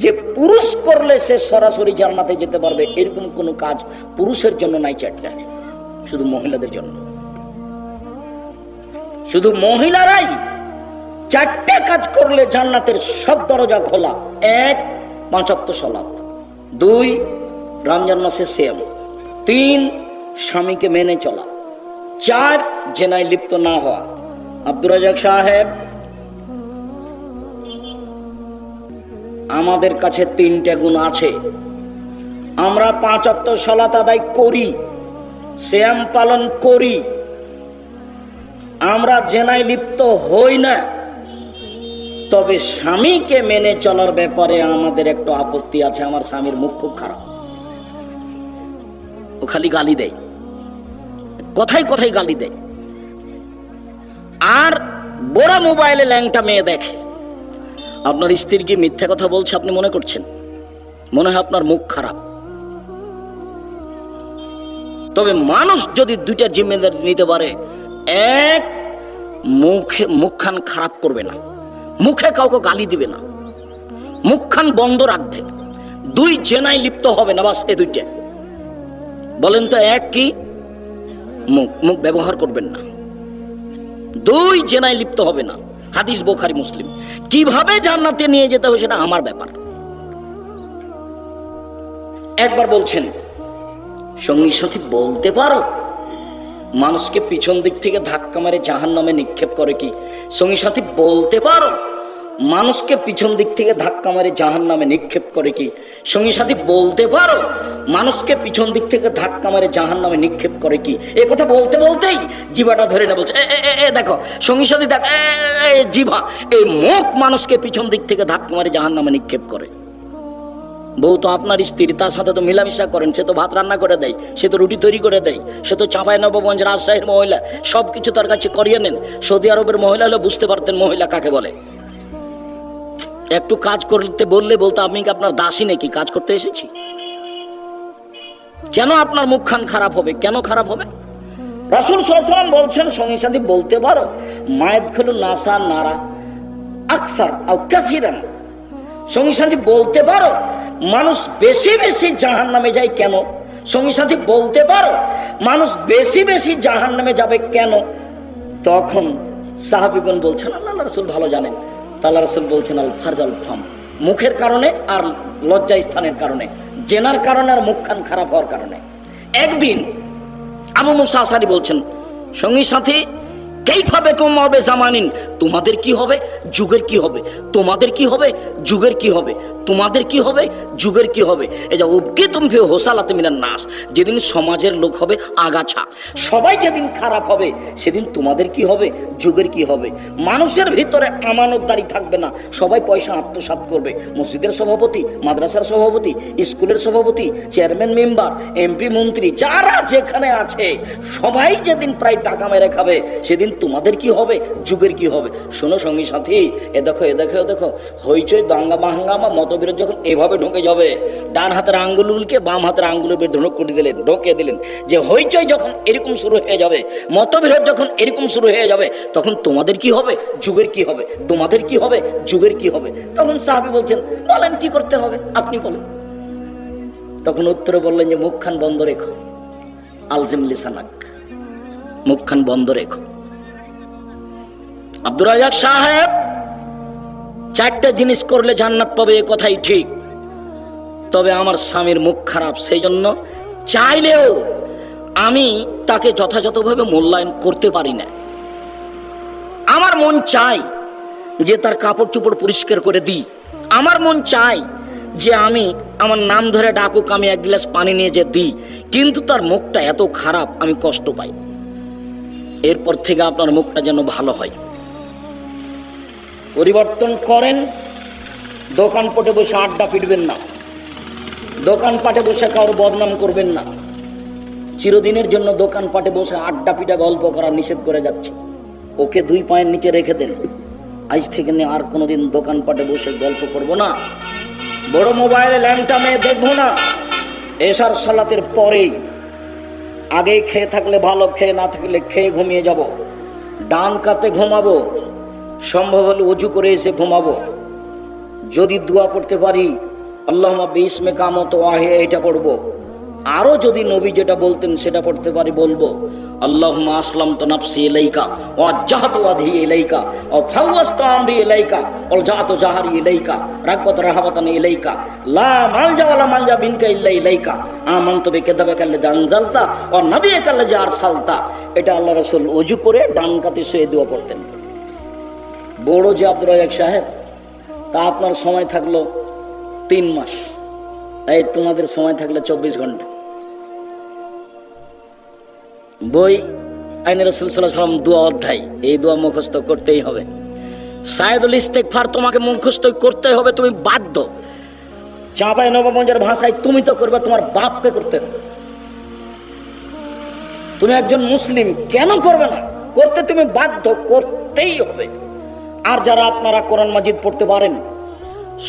যে পুরুষ করলে সে সরাসরি জান্নাতে যেতে পারবে, এরকম কোনো কাজ পুরুষের জন্য নাই। 4টা শুধু মহিলাদের জন্য, শুধু মহিলারাই 4টা কাজ করলে জান্নাতের সব দরজা খোলা। 1 5 ওয়াক্ত সালাত, 2 রমজান মাসের সিয়াম, 3 স্বামীকে মেনে চলা, 4 জেনায় লিপ্ত না হওয়া। আব্দুর রাজাক সাহেব, আমাদের কাছে 3টা গুণ আছে। আমরা 5 ওয়াক্ত সালাত আদায় করি, সিয়াম পালন করি, আমরা জেনায় লিপ্ত হই না। তবে স্বামীকে মেনে চলার ব্যাপারে আমাদের একটু আপত্তি আছে। আমার স্বামীর মুখ খুব খারাপ, ও খালি গালি দেয়, কথাই কথাই গালি দেয়, আর বড় মোবাইলে ল্যাংটা মেয়ে দেখে। আপনার স্ত্রী কি মিথ্যা কথা বলছে আপনি মনে করছেন? মনে হয় আপনার মুখ খারাপ। তবে মানুষ যদি 2টা জিম্মেদারি নিতে পারে, 1 মুখখান খারাপ করবে না, মুখে কাউকে গালি দিবে না, মুখখান বন্ধ রাখবে, 2 জেনায় লিপ্ত হবে না, বাস এই 2টা। বলেন তো, 1 কি? মুখ ব্যবহার করবেন না, 2 জেনায় লিপ্ত হবে না। হাদিস বুখারী মুসলিম। কিভাবে জান্নাতে নিয়ে যেতে হবে সেটা আমার ব্যাপার। একবার বলছেন, সঙ্গী সাথী বলতে পারো মানুষকে পিছন দিক থেকে ধাক্কা মেরে জাহান্নামে নিক্ষেপ করে কি? সঙ্গী সাথী বলতে পারো মানুষকে পিছন দিক থেকে ধাক্কা মেরে জাহান্নামে নিক্ষেপ করে কি? সঙ্গী সাথী বলতে পারো মানুষকে পিছন দিক থেকে ধাক্কা মেরে জাহান্নামে নিক্ষেপ করে কি? এ কথা বলতে বলতেই জিভাটা ধরে না, বলছে দেখো সঙ্গী সাথী দেখ, জিভা, এই মুখ মানুষকে পিছন দিক থেকে ধাক্কা মেরে জাহান্নামে নিক্ষেপ করে। বউ তো আপনার স্ত্রী, তার সাথে তো মিলামিশা করেন, সে তো ভাত রান্না করে দেয়, সে তো রুটি তৈরি করে দেয়, সে তো চাঁপাইনবাবগঞ্জ রাজশাহীর মহিলা, সবকিছু তার কাছে করিয়ে নেন। সৌদি আরবের মহিলা হলে বুঝতে পারতেন মহিলা কাকে বলে। একটু কাজ করতে বললে বলতো, আমি কি আপনার দাসী নাকি, কাজ করতে এসেছি? কেন আপনার মুখখান খারাপ হবে? কেন খারাপ হবে? রাসূল সাল্লাল্লাহু আলাইহি ওয়াসাল্লাম বলছেন, সঙ্গী সাথী বলতে পারো মায়াদখুলুন নাসা নারা আকসার আও কাসিরান। সঙ্গী সাথী বলতে পারো মানুষ বেশি বেশি জাহান্নামে যায় কেন? সঙ্গী সাথী বলতে পারো মানুষ বেশি বেশি জাহান্নামে যাবে কেন? তখন সাহাবীগণ বলছেন, আল্লাহ রাসূল ভালো জানেন। আল্লাহ রাসূল বলছেন, আল ফারজ আল ফাম, মুখের কারণে আর লজ্জা স্থানের কারণে, জেনার কারণে আর মুখখান খারাপ হওয়ার কারণে। একদিন আবু মুসা আশআরী বলছেন, সঙ্গী সাথী কাইফা বিকুম ওয়া বিজামানিন, তোমাদের কি হবে, যুগের কি হবে, তোমাদের কি হবে, যুগের কি হবে, তোমাদের কি হবে, যুগের কি হবে। এই যে উবকি তুম ফি হোসালাতি মিনান নাস, যেদিন সমাজের লোক হবে আগাছা, সবাই যেদিন খারাপ হবে, সেদিন তোমাদের কি হবে, যুগের কি হবে। মানুষের ভিতরে আমানতদারি থাকবে না, সবাই পয়সা আত্মসাৎ করবে। মসজিদের সভাপতি, মাদ্রাসার সভাপতি, স্কুলের সভাপতি, চেয়ারম্যান, মেম্বার, এমপি, মন্ত্রী, যারা যেখানে আছে সবাই যেদিন প্রায় টাকা মেরে খাবে, সেদিন তোমাদের কি হবে, যুগের কি হবে। শোনো সঙ্গী সাথী, এ দেখো এ দেখো এ দেখো, হইচই দাঙ্গা বাহাঙ্গামা মতবিরোধ যখন এভাবে ঢুকে যাবে, ডান হাতের আঙ্গুলকে বাম হাতের আঙ্গুলের ঢোকে দিলেন যে হইচই যখন এরকম শুরু হয়ে যাবে, মতবিরোধ যখন এরকম শুরু হয়ে যাবে, তখন তোমাদের কি হবে, যুগের কি হবে, তোমাদের কি হবে, যুগের কি হবে। তখন সাহাবী বলছেন, বলেন কি করতে হবে, আপনি বলেন। তখন উত্তরে বললেন যে মুখখান বন্ধ রেখো, আলজিম লিসানাক, মুখখান বন্ধ রেখো। আব্দুর রাজ্জাক সাহেব 4টে জিনিস করলে জান্নাত পাবে এ কথাই ঠিক, তবে আমার স্বামীর মুখ খারাপ, সেই জন্য চাইলেও আমি তাকে যথাযথভাবে মূল্যায়ন করতে পারি না। আমার মন চাই যে তার কাপড় চোপড় পরিষ্কার করে দিই, আমার মন চাই যে আমি আমার নাম ধরে ডাকুক, আমি 1 গ্লাস পানি নিয়ে যে দিই, কিন্তু তার মুখটা এত খারাপ আমি কষ্ট পাই। এরপর থেকে আপনার মুখটা যেন ভালো হয়, পরিবর্তন করেন। দোকানপাটে বসে আড্ডা পিটবেন না, দোকানপাটে বসে কারোর বদনাম করবেন না। চিরদিনের জন্য দোকানপাটে বসে আড্ডা পিটা গল্প করা নিষেধ করে যাচ্ছে, ওকে 2 পায়ের নিচে রেখে দেন। আজ থেকে নিয়ে আর কোনোদিন দোকানপাটে বসে গল্প করব না, বড় মোবাইলে ল্যাংটা মেয়ে দেখবো না। এশার সালাতের পরেই, আগে খেয়ে থাকলে ভালো, খেয়ে না থাকলে খেয়ে ঘুমিয়ে যাব। ডান কাতে ঘুমাবো, সম্ভব হলে উজু করে এসে ঘুমাবো। যদি দোয়া পড়তে পারি আল্লাহুম্মা বিইসমে কামত ওয়াহে, এটা পড়বো। আরো যদি নবী যেটা বলতেন সেটা পড়তে পারি বলবো, আল্লাহুম্মা আসলামতু নাফসি ইলাইকা ওয়া ওয়াজ্জাহতু ওয়াজহি ইলাইকা ওয়া ফাওয়াজতু আমরি ইলাইকা ওয়া জাআতু জাহরি ইলাইকা রাগবাত রাহাবাতান ইলাইকা লা মালজা ওয়ালা মানজা বিনকা ইল্লা ইলাইকা আমানতু বিকিতাবিকা আল্লাযী আনজালতা ওয়া নাবিয়্যিকা আল্লাযী আরসালতা। এটা আল্লাহ রাসূল ওযু করে ডান কাতে শুয়ে দোয়া পড়তেন। বড় যে আব্দুর রাজ্জাক সাহেব, তা আপনার সময় থাকলো 3 মাস, এই তোমাদের সময় থাকলে 24 ঘন্টা। বই আইনে রাসূল সাল্লাল্লাহু আলাইহি ওয়াসাল্লাম দোয়া অধ্যায়, এই দোয়া মুখস্থ করতেই হবে। সাইদুল ইস্তেগফার তোমাকে মুখস্থ করতেই হবে, তুমি বাধ্য। চাঁপাই নবাবগঞ্জের ভাষায় তুমি তো করবে, তোমার বাপকে করতে হবে। তুমি একজন মুসলিম, কেন করবে না? করতে তুমি বাধ্য, করতেই হবে। আর যারা আপনারা কোরআন মাজিদ পড়তে পারেন,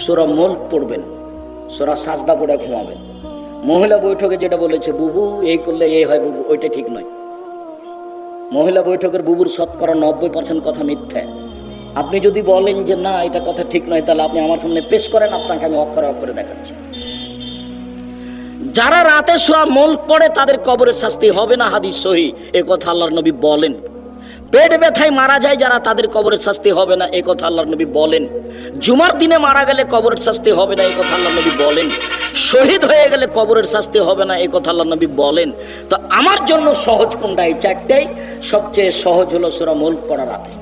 সূরা মুলক পড়বেন, সূরা সাজদা পড়ে ঘুমাবেন। মহিলা বৈঠকে যেটা বলেছে বুবু এই করলে এই হয়, বুবু ওইটা ঠিক নয়। মহিলা বৈঠকের বুবুর শতকরা 90% কথা মিথ্যা। আপনি যদি বলেন যে না এটা কথা ঠিক নয়, তাহলে আপনি আমার সামনে পেশ করেন, আপনাকে আমি অক্ষরে অক্ষরে দেখাচ্ছি। যারা রাতে সূরা মুলক পড়ে তাদের কবরের শাস্তি হবে না, হাদিস সহিহ, এ কথা আল্লাহর নবী বলেন। পেট ব্যথায় মারা যায় যারা, তাদের কবরের শাস্তি হবে না, এ কথা আল্লাহর নবী বলেন। জুমার দিনে মারা গেলে কবরের শাস্তি হবে না, এ কথা আল্লাহর নবী বলেন। শহীদ হয়ে গেলে কবরের শাস্তি হবে না, এ কথা আল্লাহর নবী বলেন। তো আমার জন্য সহজ কোনটা? এই 4টাই। সবচেয়ে সহজ হলো সূরা মুলক পড়া রাতে।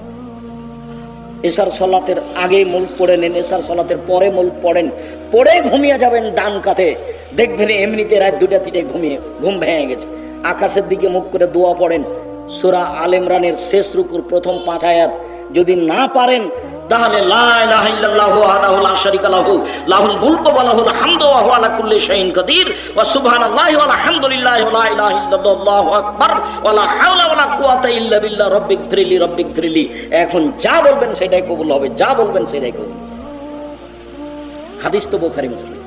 এশার সালাতের আগে মুলক পড়ে নেন, এশার সালাতের পরে মুলক পড়েন, পড়ে ঘুমিয়ে যাবেন ডান কাতে। দেখবেন এমনিতে রাত 2টা-3টায় ঘুম ভেঙে গেছে। আকাশের দিকে মুখ করে দোয়া পড়েন। সূরা আল ইমরানের শেষ রুকুর প্রথম 5 আয়াত যদি না পারেন, তাহলে লা ইলাহা ইল্লাল্লাহু ওয়াহদাহু লা শারীকা লাহু লাহুল মুলকু ওয়া লাহুল হামদু ওয়া হুয়া আলা কুল্লি শাইইন কাদির ওয়া সুবহানাল্লাহি ওয়া আলহামদুলিল্লাহি ওয়া লা ইলাহা ইল্লাল্লাহু আল্লাহু আকবার ওয়া লা হাওলা ওয়া লা কুওয়াতা ইল্লা বিল্লাহ রব্বিগফিরলি রব্বিগফিরলি। এখন যা বলবেন সেটাই কবুল হবে, যা বলবেন সেটাই কবুল। হাদিস তো বুখারী মুসলিম।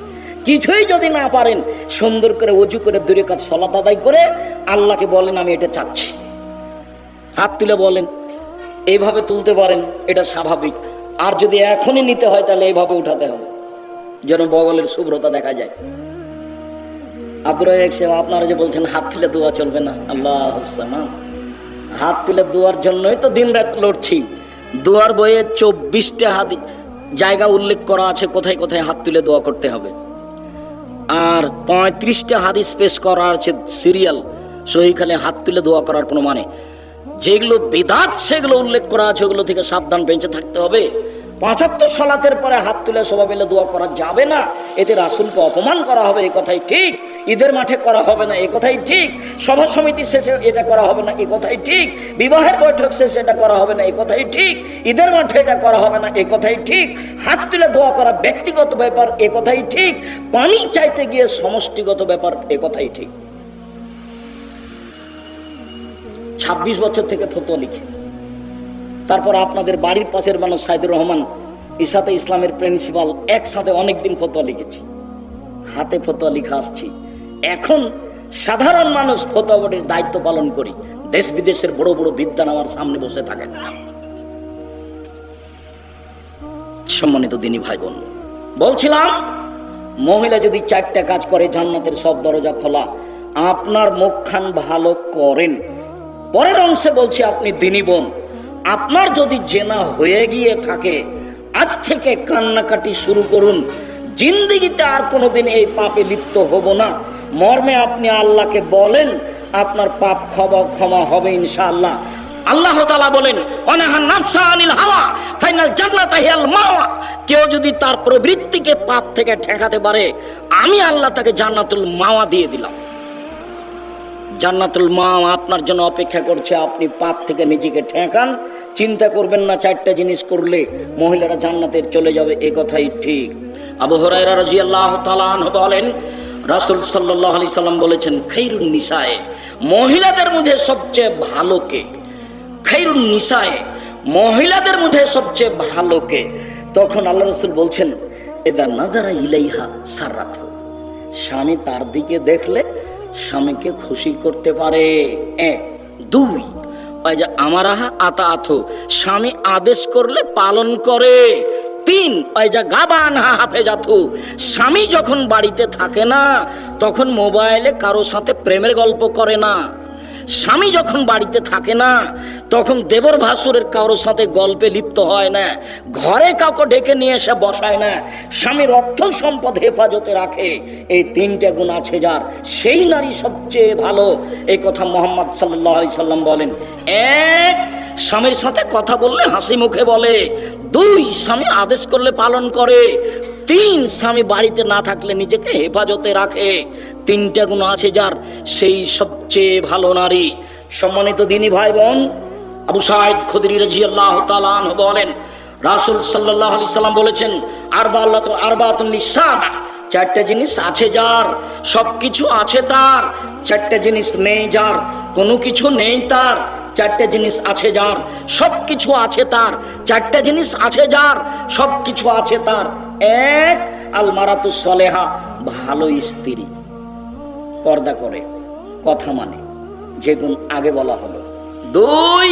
কিছুই যদি না পারেন, সুন্দর করে ওযু করে 2 রাকাত সালাত আদায় করে আল্লাহকে বলেন আমি এটা চাচ্ছি। হাত তুলে বলেন, এইভাবে তুলতে পারেন, এটা স্বাভাবিক। আর যদি এখনই নিতে হয় তাহলে এইভাবে উঠাতে হবে, যেন বগলের শুভ্রতা দেখা যায়। আব্দুর রাজ্জাক সাহেব, আপনারা যে বলছেন হাত তুলে দোয়া চলবে না, আল্লাহুস সামাদ, হাত তুলে দোয়ার জন্যই তো দিন রাত লড়ছি। দোয়ার বইয়ে 24টা জায়গা উল্লেখ করা আছে কোথায় কোথায় হাত তুলে দোয়া করতে হবে, আর 35টা হাদিস পেশ করা আছে সিরিয়াল সহিখানে হাত তুলে দোয়া করার কোনো মানে। যেগুলো বিদআত সেগুলো উল্লেখ করা আছে, ওগুলো থেকে সাবধান, বেঁচে থাকতে হবে। 5 ওয়াক্ত সালাতের পরে হাত তুলে সবাই মিলে দোয়া করা যাবে না, এতে রাসূলকে অপমান করা হবে, এই কথাই ঠিক। ঈদের মাঠে করা হবে না, এই কথাই ঠিক। সভা সমিতি শেষে এটা করা হবে না, এই কথাই ঠিক। বিবাহের বৈঠক শেষে এটা করা হবে না, এই কথাই ঠিক। ঈদের মাঠে এটা করা হবে না, এই কথাই ঠিক। হাত তুলে দোয়া করা ব্যক্তিগত ব্যাপার, এই কথাই ঠিক। পানি চাইতে গিয়ে সমষ্টিগত ব্যাপার, এই কথাই ঠিক। 26 বছর থেকে ফতোয়া লিখি। তারপর আপনাদের বাড়ির পাশের মানুষ সাইদুর রহমান ইসাতে ইসলামের প্রিন্সিপাল, একসাথে অনেকদিন ফতোয়া লিখেছি, হাতে ফতোয়া লিখা আসছি। এখন সাধারণ মানুষ ফতোয়া বোর্ডের দায়িত্ব পালন করি। দেশ বিদেশের বড় বড় বিদ্বান আমার সামনে বসে থাকেন। সম্মানিত দিনী ভাই বোন, বলছিলাম মহিলা যদি 4টা কাজ করে জান্নাতের সব দরজা খোলা। আপনার মুখখান ভালো করেন। পরের অংশে বলছি আপনি দিনী বোন, আপনার যদি জেনা হয়ে গিয়ে থাকে আজ থেকে কান্নাকাটি শুরু করুন, জিন্দেগিতে আর কোনোদিন এই পাপে লিপ্ত হব না মর্মে আপনি আল্লাহকে বলেন, আপনার পাপ ক্ষমা হবে ইনশাআল্লাহ। আল্লাহ তাআলা বলেন ওয়ানাহান নাফসা আনিল হাওয়া ফাইনাল জান্নাতা হিয়াল মাওয়া। কেউ যদি তার প্রবৃত্তিকে পাপ থেকে ঠেকাতে পারে, আমি আল্লাহ তাকে জান্নাতুল মাওয়া দিয়ে দিলাম। জান্নাতুল মাওয়া আপনার জন্য অপেক্ষা করছে। আপনি পাপ থেকে নিজেকে ঠেকান, চিন্তা করবেন না 4টা জিনিস করলে মহিলারা জান্নাতের চলে যাবে, এ কথাই ঠিক। আবু হুরায়রা রাদিয়াল্লাহু তাআলা আনহু বলেন রাসূল সাল্লাল্লাহু আলাইহি সাল্লাম বলেছেন খায়রুন নিসায়ে, মহিলাদের মধ্যে সবচেয়ে ভালো কে? খায়রুন নিসায়ে, মহিলাদের মধ্যে সবচেয়ে ভালো কে? তখন আল্লাহ রাসূল বলছেন ইদা নাযারা ইলাইহা সারাতহু, স্বামী তার দিকে দেখলে স্বামীকে খুশি করতে পারে। 1 2 ওই যে আমারাহা আতাআত, স্বামী আদেশ করলে পালন করে। 3 ওই যে গাবানহা হাফেজাতু, স্বামী যখন বাড়িতে থাকে না তখন মোবাইলে কারো সাথে প্রেমের গল্প করে না। স্বামী যখন বাড়িতে থাকে না তখন দেবর ভাসুরের কারোর সাথে গল্পে লিপ্ত হয় না, ঘরে কাউকে ডেকে নিয়ে এসে বসায় না, স্বামীর অর্থ সম্পদ হেফাজতে রাখে। এই 3টে গুণ আছে যার, সেই নারী সবচেয়ে ভালো। এই কথা মুহাম্মদ সাল্লাল্লাহু আলাইহি সাল্লাম বলেন। 1 স্বামীর সাথে কথা বললে হাসি মুখে বলে। 2 স্বামী আদেশ করলে পালন করে। 3 স্বামী বাড়িতে না থাকলে নিজেকে হেফাজতে রাখে। 3টা গুণ আছে যার, সেই সবচেয়ে ভালো নারী। সম্মানিত দিনী ভাই বোন, আবু সাঈদ খুদরি রাদিয়াল্লাহু তাআলা আনহু বলেন রাসূল সাল্লাল্লাহু আলাইহি সাল্লাম বলেছেন আরবাতুন লিসাদা, 4টা জিনিস আছে যার, সবকিছু আছে তার। 4টা জিনিস নেই যার, কোনো কিছু নেই তার। 4টা জিনিস আছে যার, সবকিছু আছে তার। 4টা জিনিস আছে যার, সবকিছু আছে তার। 1 আল মারাতু সলেহা, ভালো স্ত্রী, পর্দা করে, কথা মানে, যে গুণ আগে বলা হলো। 2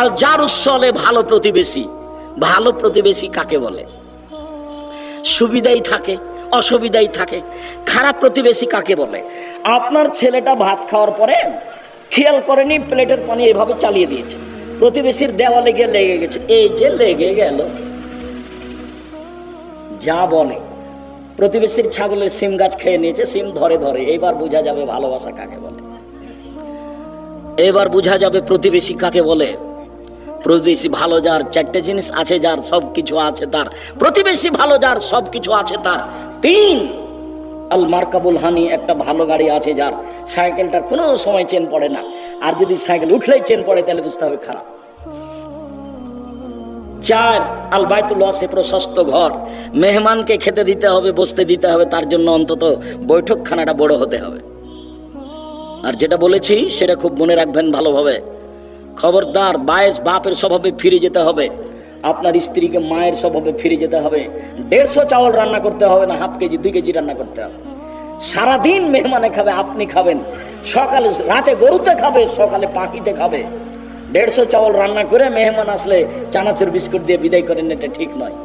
আল জারুস সলে, ভালো প্রতিবেশী। ভালো প্রতিবেশী কাকে বলে? সুবিধাই থাকে অসুবিধাই থাকে। খারাপ প্রতিবেশী কাকে বলে? আপনার ছেলেটা ভাত খাওয়ার পরে খেয়াল করেনি, প্লেটের পানি এভাবে চালিয়ে দিয়েছে, প্রতিবেশীর দেওয়ালে গিয়ে লেগে গেছে, এই যে লেগে গেল। যা বলে প্রতিবেশীর ছাগলের সিম গাছ খেয়ে নিয়েছে, সিম ধরে ধরে। এবার বোঝা যাবে ভালোবাসা কাকে বলে, এবার বোঝা যাবে প্রতিবেশী কাকে বলে। প্রতিবেশী ভালো যার, 4টে জিনিস আছে যার, সবকিছু আছে তার। প্রতিবেশী ভালো যার, সবকিছু আছে তার। 3 আল মারকাবুল হানি, একটা ভালো গাড়ি আছে যার, সাইকেলটার কোনো সময় চেন পড়ে না, আর যদি সাইকেল উঠলেই চেন পড়ে তাহলে বুঝতে হবে খারাপ। 4 আল বাইতুল ওয়াসি, প্রশস্ত ঘর, মেহমানকে খেতে দিতে হবে, বসতে দিতে হবে, তার জন্য অন্তত বৈঠকখানাটা বড় হতে হবে। আর যেটা বলেছি সেটা খুব মনে রাখবেন ভালোভাবে, খবরদার বাপের স্বভাবে ফিরে যেতে হবে। আপনার স্ত্রীকে মায়ের স্বভাবে ফিরে যেতে হবে। 150 চাউল রান্না করতে হবে না, হাফ কেজি 2 কেজি রান্না করতে হবে। সারাদিন মেহমানে খাবে, আপনি খাবেন। সকালে রাতে গরুতে খাবে, সকালে পাখিতে খাবে। 150 চাউল রান্না করে মেহমান আসলে চানাচুর বিস্কুট দিয়ে বিদায় করেন, এটা ঠিক নয়।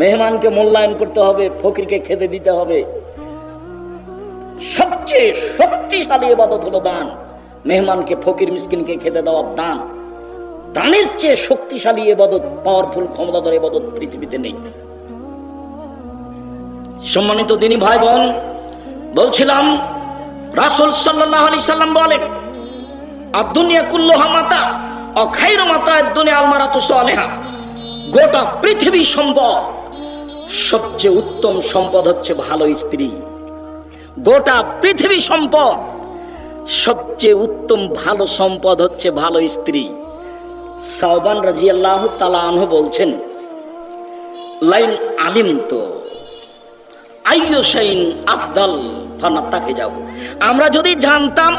মেহমানকে মূল্যায়ন করতে হবে, ফকিরকে খেতে দিতে হবে। সবচেয়ে শক্তিশালী ইবাদত হলো দান। মেহমানকে, ফকির মিসকিনকে খেতে দেওয়া দান। দানের চেয়ে শক্তিশালী ইবাদত, পাওয়ারফুল, ক্ষমতাধর ইবাদত পৃথিবীতে নেই। সম্মানিত দিনী ভাই বোন, বলছিলাম রাসূল সাল্লাল্লাহু আলাইহি সাল্লাম বলেন আদ-দুনিয়া কুল্লুহা মাতা ওয়া খায়রু মাতা'আদ দুনিয়া আল মারাতু সালিহা, গোটা পৃথিবী সম্পদ, সবচেয়ে উত্তম সম্পদ হচ্ছে ভালো স্ত্রী। গোটা পৃথিবী সম্পদ, সবচেয়ে উত্তম ভালো সম্পদ হচ্ছে ভালো স্ত্রী। সাওবান রাদিয়াল্লাহু তাআলা আনহু বলছেন লাইন আলিমতু আইয়ু শাইইন আফদাল ফানাত্তাকে যাও, আমরা যদি জানতাম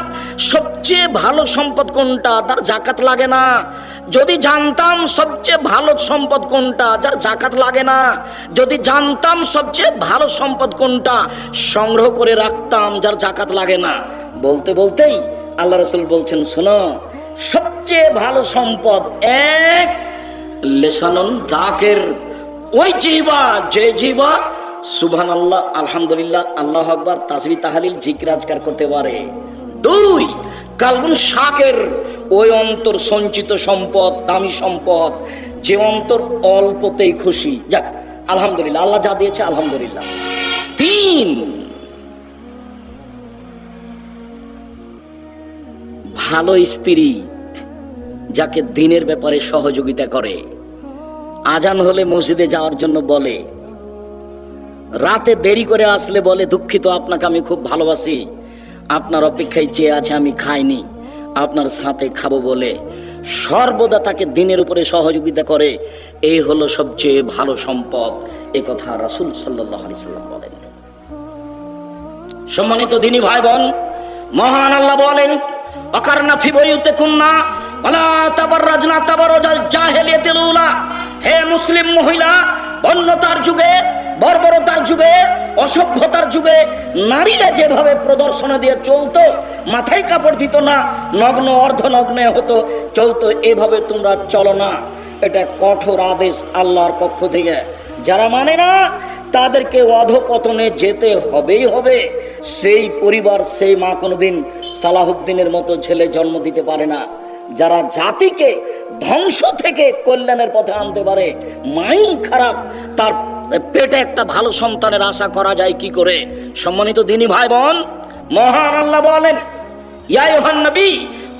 সবচেয়ে ভালো সম্পদ কোনটা, তার যাকাত লাগে না, যদি জানতাম সবচেয়ে ভালো সম্পদ কোনটা যার যাকাত লাগে না, যদি জানতাম সবচেয়ে ভালো সম্পদ কোনটা সংগ্রহ করে রাখতাম যার যাকাত লাগে না। বলতে বলতেই আল্লাহ রাসূল বলছেন শোনো, সবচেয়ে ভালো সম্পদ 1 লিসানুন যাকির, ওই জিহ্বা, যে জিহ্বা সুবহানাল্লাহ, আলহামদুলিল্লাহ, আল্লাহু আকবার, তাসবিহ তাহলিল জিকির আজকার করতে পারে। 2, কালবুন শাকের, ওই অন্তর সঞ্চিত সম্পদ, দামি সম্পদ, যে অন্তর অল্পতেই খুশি, যাক আলহামদুলিল্লাহ, আল্লাহ যা দিয়েছে আলহামদুলিল্লাহ। 3, ভালো স্ত্রী, যাকে দিনের ব্যাপারে সহযোগিতা করে, আজান হলে মসজিদে যাওয়ার জন্য বলে, রাতে দেরি করে আসলে বলে দুঃখিত, আপনাকে আমি খুব ভালোবাসি, আপনার অপেক্ষায় চেয়ে আছে, আমি খাইনি, আপনার সাথে খাবো বলে সর্বদা তাকে দিনের উপরে সহযোগিতা করে, এই হলো সবচেয়ে ভালো সম্পদ। এ কথা রাসূল সাল্লাল্লাহু আলাইহি সাল্লাম বলেন। সম্মানিত দিনী ভাই বোন, মহান আল্লাহ বলেন, অকারনা ফি বুয়ুতিকুন্না ওয়ালা তাবাররাজনা তাবারুজাল জাহিলিয়াতিল উলা। হে মুসলিম মহিলা, বন্যতার যুগে, বর্বরতার যুগে, অসভ্যতার যুগে নারীরা যেভাবে প্রদর্শন দিয়ে চলতো, মাথায় কাপড় দিত না, নগ্ন অর্ধনগ্নে হতো, চলতো, এভাবে তোমরা চলো না। এটা কঠোর আদেশ আল্লাহর পক্ষ থেকে। যারা মানে না তাদেরকে অধপতনে যেতে হবেই হবে। সেই পরিবার, সেই মা কোনোদিন সালাহুদ্দিনের মতো ছেলে জন্ম দিতে পারে না। যারা জাতিকে ধ্বংস থেকে কল্যাণের পথে আনতে পারে, মাই খারাপ, তার পেটে একটা ভালো সন্তানের আশা করা যায় কি করে? সম্মানিত দিনী ভাই বোন, মহান আল্লাহ বলেন, ইয়া আইয়ুহান নবী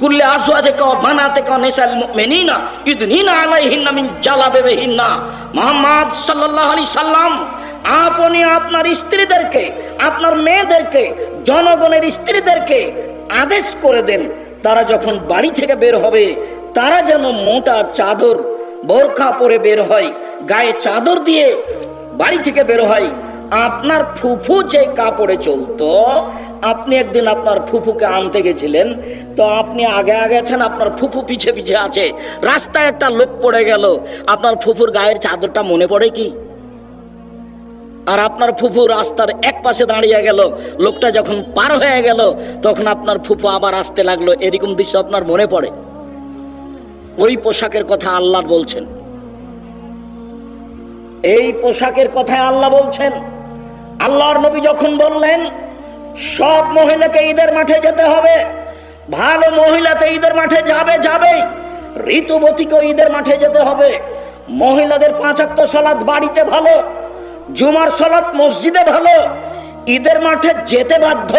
কুল্লি আজওয়াজিকা ওয়া বানাতিকা নিসাল মুমিনিনা ইউদনিনা আলাইহিন্না মিন জালাবিবিহিন্না। মুহাম্মদ সাল্লাল্লাহু আলাইহি সাল্লাম, আপনি আপনার স্ত্রীদেরকে, আপনার মেয়েদেরকে, জনগণের স্ত্রীদেরকে আদেশ করে দেন, তারা যখন বাড়ি থেকে বের হবে তারা যেন মোটা চাদর, বোরকা পরে বের হয়, গায়ে চাদর দিয়ে বাড়ি থেকে বের হয়। আপনার ফুফু যে কাপড়ে চলতো, আপনি একদিন আপনার ফুফুকে আনতে গেছিলেন, তো আপনি আগে আগে আছেন, আপনার ফুফু পিছে পিছে আছে, রাস্তায় একটা লোক পড়ে গেল, আপনার ফুফুর গায়ের চাদরটা মনে পড়ে কি? আর আপনার ফুফু রাস্তার এক পাশে দাঁড়িয়ে গেল, লোকটা যখন পার হয়ে গেল তখন আপনার ফুফু আবার আসতে লাগলো, এরকম দৃশ্য আপনার মনে পড়ে? ওই পোশাকের কথা আল্লাহ বলছেন, এই পোশাকের কথায় আল্লাহ বলছেন। আল্লাহর নবী যখন বললেন সব মহিলাকে ঈদের মাঠে যেতে হবে, ভালো মহিলাতে ঈদের মাঠে যাবে, ঋতুবতীকেও ঈদের মাঠে যেতে হবে, মহিলাদের 5 ওয়াক্ত সালাত বাড়িতে ভালো, জুমার সালাত মসজিদে ভালো, ঈদের মাঠে যেতে বাধ্য,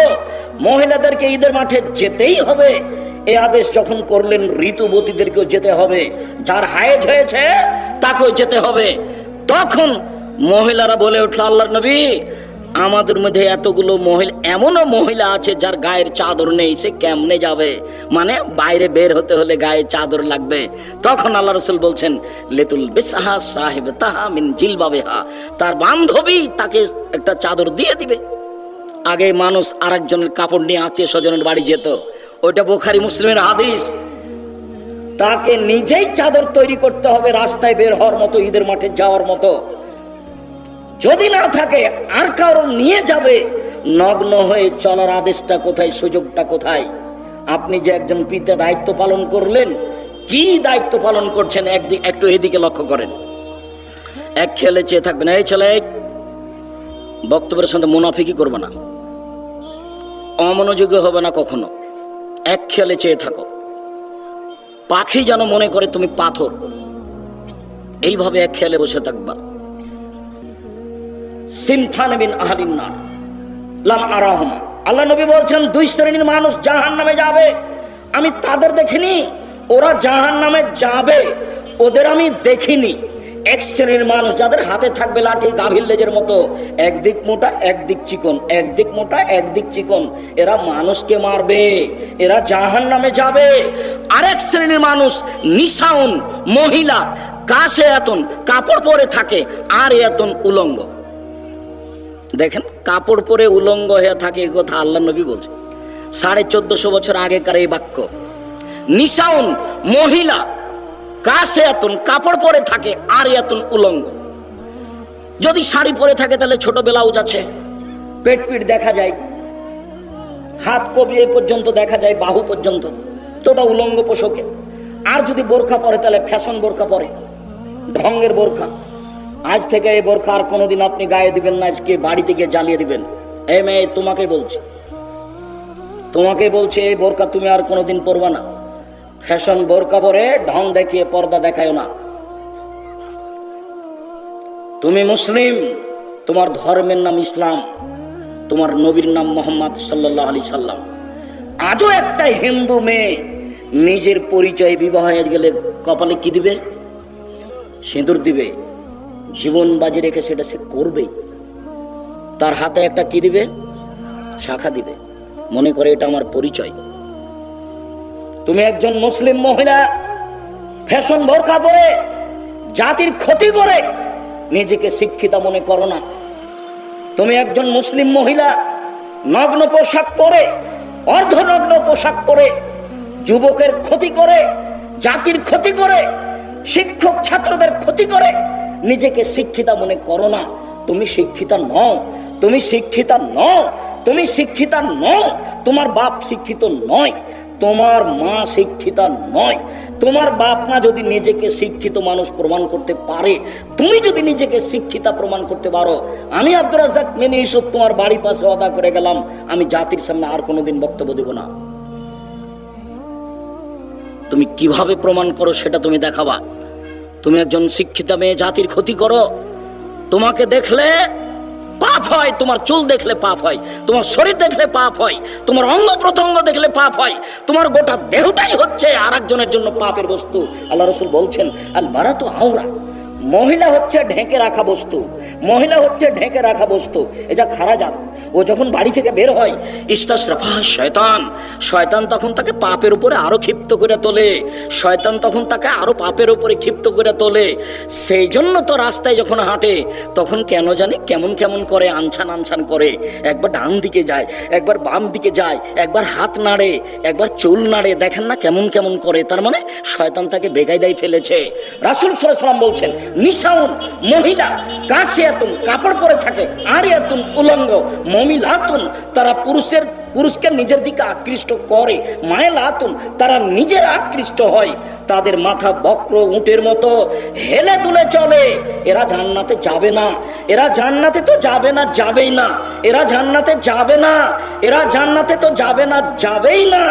মহিলাদেরকে ঈদের মাঠে যেতেই হবে, এই আদেশ যখন করলেন, ঋতুবতীদেরকেও যেতে হবে, যার হায়েজ হয়েছে তাকেও যেতে হবে। তখন মহিলারা বলে উঠল, আল্লাহর নবী, আমাদের মধ্যে এতগুলো মহিলা, এমনও মহিলা আছে যার গায়ের চাদর নেই, সে কেমনে যাবে? মানে বাইরে বের হতে হলে গায়ে চাদর লাগবে। তখন আল্লাহ রাসূল বলছেন, লেতুল বিসাহা সাহেব তাহা মিন জিলবাবিহা, তার বান্ধবী তাকে একটা চাদর দিয়ে দিবে। আগে মানুষ আরেকজনের কাপড় নিয়ে আত্মীয় স্বজনের বাড়ি যেত, ওইটা বুখারী মুসলিমের হাদিস। তাকে নিজেই চাদর তৈরি করতে হবে রাস্তায় বের হওয়ার মতো, ঈদের মাঠে যাওয়ার মতো। যদি না থাকে আর কারো নিয়ে যাবে, নগ্ন হয়ে চলার আদেশটা কোথায়, সুযোগটা কোথায়? আপনি যে একজন পিতা দায়িত্ব পালন করলেন, কি দায়িত্ব পালন করছেন একটু এদিকে লক্ষ্য করেন। এক খেয়ালে চেয়ে থাকবেন, এই ছেলে বক্তব্যের সাথে মুনাফিকি করবে না, অমনোযোগী হবে না কখনো, এক খেয়ালে চেয়ে থাকো। পাখি যেন মনে করে তুমি পাথর, এইভাবে এক খেয়ালে বসে থাকবা। সিনফান মিন আহলিন নার লাম আরাহুমা, আল্লাহ নবী বলছেন 2 শ্রেণীর মানুষ জাহান্নামে যাবে, আমি তাদের দেখিনি, ওরা জাহান্নামে যাবে, ওদের আমি দেখিনি। 1 শ্রেণীর মানুষ যাদের হাতে থাকবে লাঠি, গাভীর লেজের মতো, একদিক মোটা একদিক চিকন, একদিক মোটা একদিক চিকন, এরা মানুষকে মারবে, এরা জাহান্নামে যাবে। আরেক শ্রেণীর মানুষ নিসাউন, মহিলা, কাশে এতন কাপড় পরে থাকে, আর এতন উলঙ্গ। দেখেন, কাপড় পরে উলঙ্গ হয়ে থাকে, এই কথা আল্লাহ নবী বলছে, 1450 বছর আগেকার এই বাক্য। নিসাউন, মহিলা, কাশে এতন কাপড় পরে থাকে, আর এতন উলঙ্গ। যদি শাড়ি পরে থাকে তাহলে ছোট ব্লাউজ আছে, পেট পিট দেখা যায়, হাত কবি এ পর্যন্ত দেখা যায়, বাহু পর্যন্ত, তো ওটা উলঙ্গ পোশাকে। আর যদি বোরখা পরে তাহলে ফ্যাশন বোরখা পরে, ঢঙ্গের বোরখা, আজ থেকে এই বোরকা আর কোনোদিন আপনি গায়ে দিবেন না, আজকে বাড়ি থেকে জ্বালিয়ে দিবেন। এই মেয়ে, তোমাকে বলছে এই বোরকা তুমি আর কোনোদিন পরবা না। ফ্যাশন বোরকা পরে ঢং দেখিয়ে পর্দা দেখায় না। তুমি মুসলিম, তোমার ধর্মের নাম ইসলাম, তোমার নবীর নাম মোহাম্মদ সাল্লাল্লাহু আলাইহি সাল্লাম। আজও একটা হিন্দু মেয়ে নিজের পরিচয় বিবাহে গেলে কপালে কি দিবে? সিঁদুর দিবে। জীবন বাজি রেখে সেটা সে করবেই। তার হাতে একটা কি দিবে? শাখা দিবে, মনে করে এটা আমার পরিচয়। তুমি একজন মুসলিম মহিলা ফ্যাশন বোরকা পরে জাতির ক্ষতি করে নিজেকে শিক্ষিতা মনে করো না। তুমি একজন মুসলিম মহিলা নগ্ন পোশাক পরে, অর্ধনগ্ন পোশাক পরে যুবকের ক্ষতি করে, জাতির ক্ষতি করে, শিক্ষক ছাত্রদের ক্ষতি করে নিজেকে শিক্ষিতা মনে করো না। তুমি শিক্ষিতা নও, তুমি শিক্ষিতা নও, তুমি শিক্ষিতা নও। তোমার বাপ শিক্ষিত নয়, তোমার মা শিক্ষিতা নয়। তোমার বাপ মা যদি নিজেকে শিক্ষিত মানুষ প্রমাণ করতে পারে, তুমি যদি নিজেকে শিক্ষিতা প্রমাণ করতে পারো, আমি আব্দুর রাজ্জাক মিনি ইউসুফ তোমার বাড়ি পাশে ওয়াদা করে গেলাম, আমি জাতির সামনে আর কোনোদিন বক্তব্য দেব না। তুমি কিভাবে প্রমাণ করো সেটা তুমি দেখাবা। তুমি একজন শিক্ষিতা মেয়ে জাতির ক্ষতি করো। তোমাকে দেখলে পাপ হয়, তোমার চুল দেখলে পাপ হয়, তোমার শরীর দেখলে পাপ হয়, তোমার অঙ্গ প্রত্যঙ্গ দেখলে পাপ হয়, তোমার গোটা দেহটাই হচ্ছে আর একজনের জন্য পাপের বস্তু। আল্লাহ রাসূল বলছেন, আল মারাতু আওরা, মহিলা হচ্ছে ঢেকে রাখা বস্তু, মহিলা হচ্ছে ঢেকে রাখা বস্তু। এটা খারাজাত। ও যখন বাড়ি থেকে বের হয়, ইস্তাশরাফা শয়তান, শয়তান তখন তাকে পাপের উপরে আরো ক্ষিপ্ত করে তোলে, শয়তান তখন তাকে আরো পাপের উপরে ক্ষিপ্ত করে তোলে। সেই জন্য তো রাস্তায় যখন হাঁটে তখন কেন জানি কেমন কেমন করে, আনছান আনছান করে, একবার ডান দিকে যায়, একবার বাম দিকে যায়, একবার হাত নাড়ে, একবার চুল নাড়ে, দেখেন না কেমন কেমন করে। তার মানে শয়তান তাকে বেকায়দায় ফেলেছে। রাসূল সাল্লাল্লাহু আলাইহি ওয়াসাল্লাম বলছেন, নিসাউন, মহিলা, কাসিয়াতুন, কাপড় পরে থাকে, আরিয়াতুন, উলঙ্গ, মমিলাতুন, তারা পুরুষকে নিজের দিকে আকৃষ্ট করে, মায়লাতুন, তারা নিজেরা আকৃষ্ট হয়, তাদের মাথা বক্র উটের মতো হেলে দুলে চলে। এরা জান্নাতে যাবে না, এরা জান্নাতে তো যাবে না, যাবেই না, এরা জান্নাতে যাবে না, এরা জান্নাতে তো যাবে না, যাবেই না,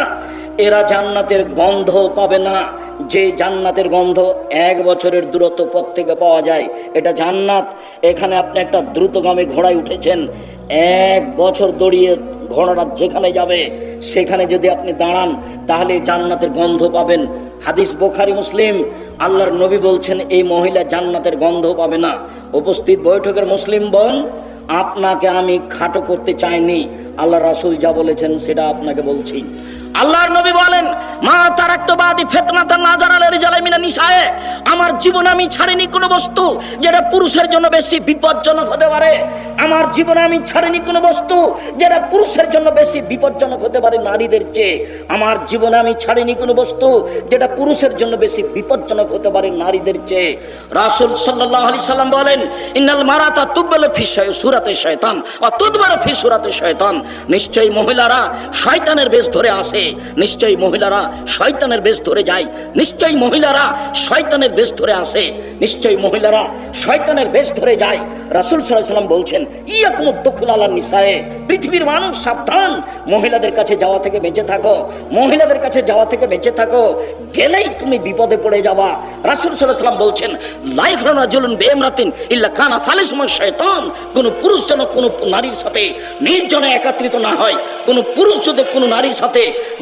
এরা জান্নাতের গন্ধ পাবে না। যে জান্নাতের গন্ধ 1 বছরের দূরত্ব পথ থেকে পাওয়া যায়, এটা জান্নাত। এখানে আপনি একটা দ্রুতগামী ঘোড়ায় উঠেছেন, 1 বছর দৌড়িয়ে ঘোড়াটা যেখানে যাবে সেখানে যদি আপনি দাঁড়ান তাহলে জান্নাতের গন্ধ পাবেন। হাদিস বুখারী মুসলিম। আল্লাহর নবী বলছেন, এই মহিলা জান্নাতের গন্ধ পাবে না। উপস্থিত বৈঠকের মুসলিম বোন, আপনাকে আমি খাটো করতে চাইনি, আল্লাহ রাসূল যা বলেছেন সেটা আপনাকে বলছি। আল্লাহর নবী বলেন, মা তারাকতু বাদি ফিতনাতান নাযারা লিরিজালি মিনান নিসায়ে, আমার জীবনে আমি ছাড়িনি কোনো বস্তু যেটা পুরুষের জন্য বেশি বিপজ্জনক হতে পারে। আমার জীবনে আমি ছাড়িনি কোনো বস্তু যেটা পুরুষের জন্য বেশি বিপজ্জনক হতে পারে নারীদের চেয়ে। আমার জীবনে আমি ছাড়িনি কোনো বস্তু যেটা পুরুষের জন্য বেশি বিপজ্জনক হতে পারে নারীদের চেয়ে। রাসূল সাল্লাল্লাহু আলাইহি সাল্লাম বলেন, ইন্নাল মারাতা তুকবালু ফি সূরাতি শয়তান ওয়া তুদবারু ফি সূরাতি শয়তান, নিশ্চয়ই মহিলারা শয়তানের বেশ ধরে আসে, নিশ্চয়ই মহিলারা শয়তানের বেশ ধরে যায়, নিশ্চয়ই মহিলারা শয়তানের বেশ ধরে আসে, নিশ্চয়ই মহিলারা শয়তানের বেশ ধরে যায়। রাসূল সাল্লাল্লাহু আলাইহি সাল্লাম বলছেন, ইয়াকুমুদ দুখুল আলা নিসায়ে, পৃথিবীর মানুষ সাবধান, মহিলাদের কাছে যাওয়া থেকে বেঁচে থাকো, মহিলাদের কাছে যাওয়া থেকে বেঁচে থাকো, গেলেই তুমি বিপদে পড়ে যাবা। রাসূল সাল্লাল্লাহু আলাইহি সাল্লাম বলছেন, লা ইয়াখলু রাজুলুন বিইমরাতিন ইল্লা কানা ফালিসুমু শাইতান, কোন পুরুষ যেন কোন নারীর সাথে নির্জনে একত্রিত না হয়, কোন পুরুষ যদি কোন নারীর সাথে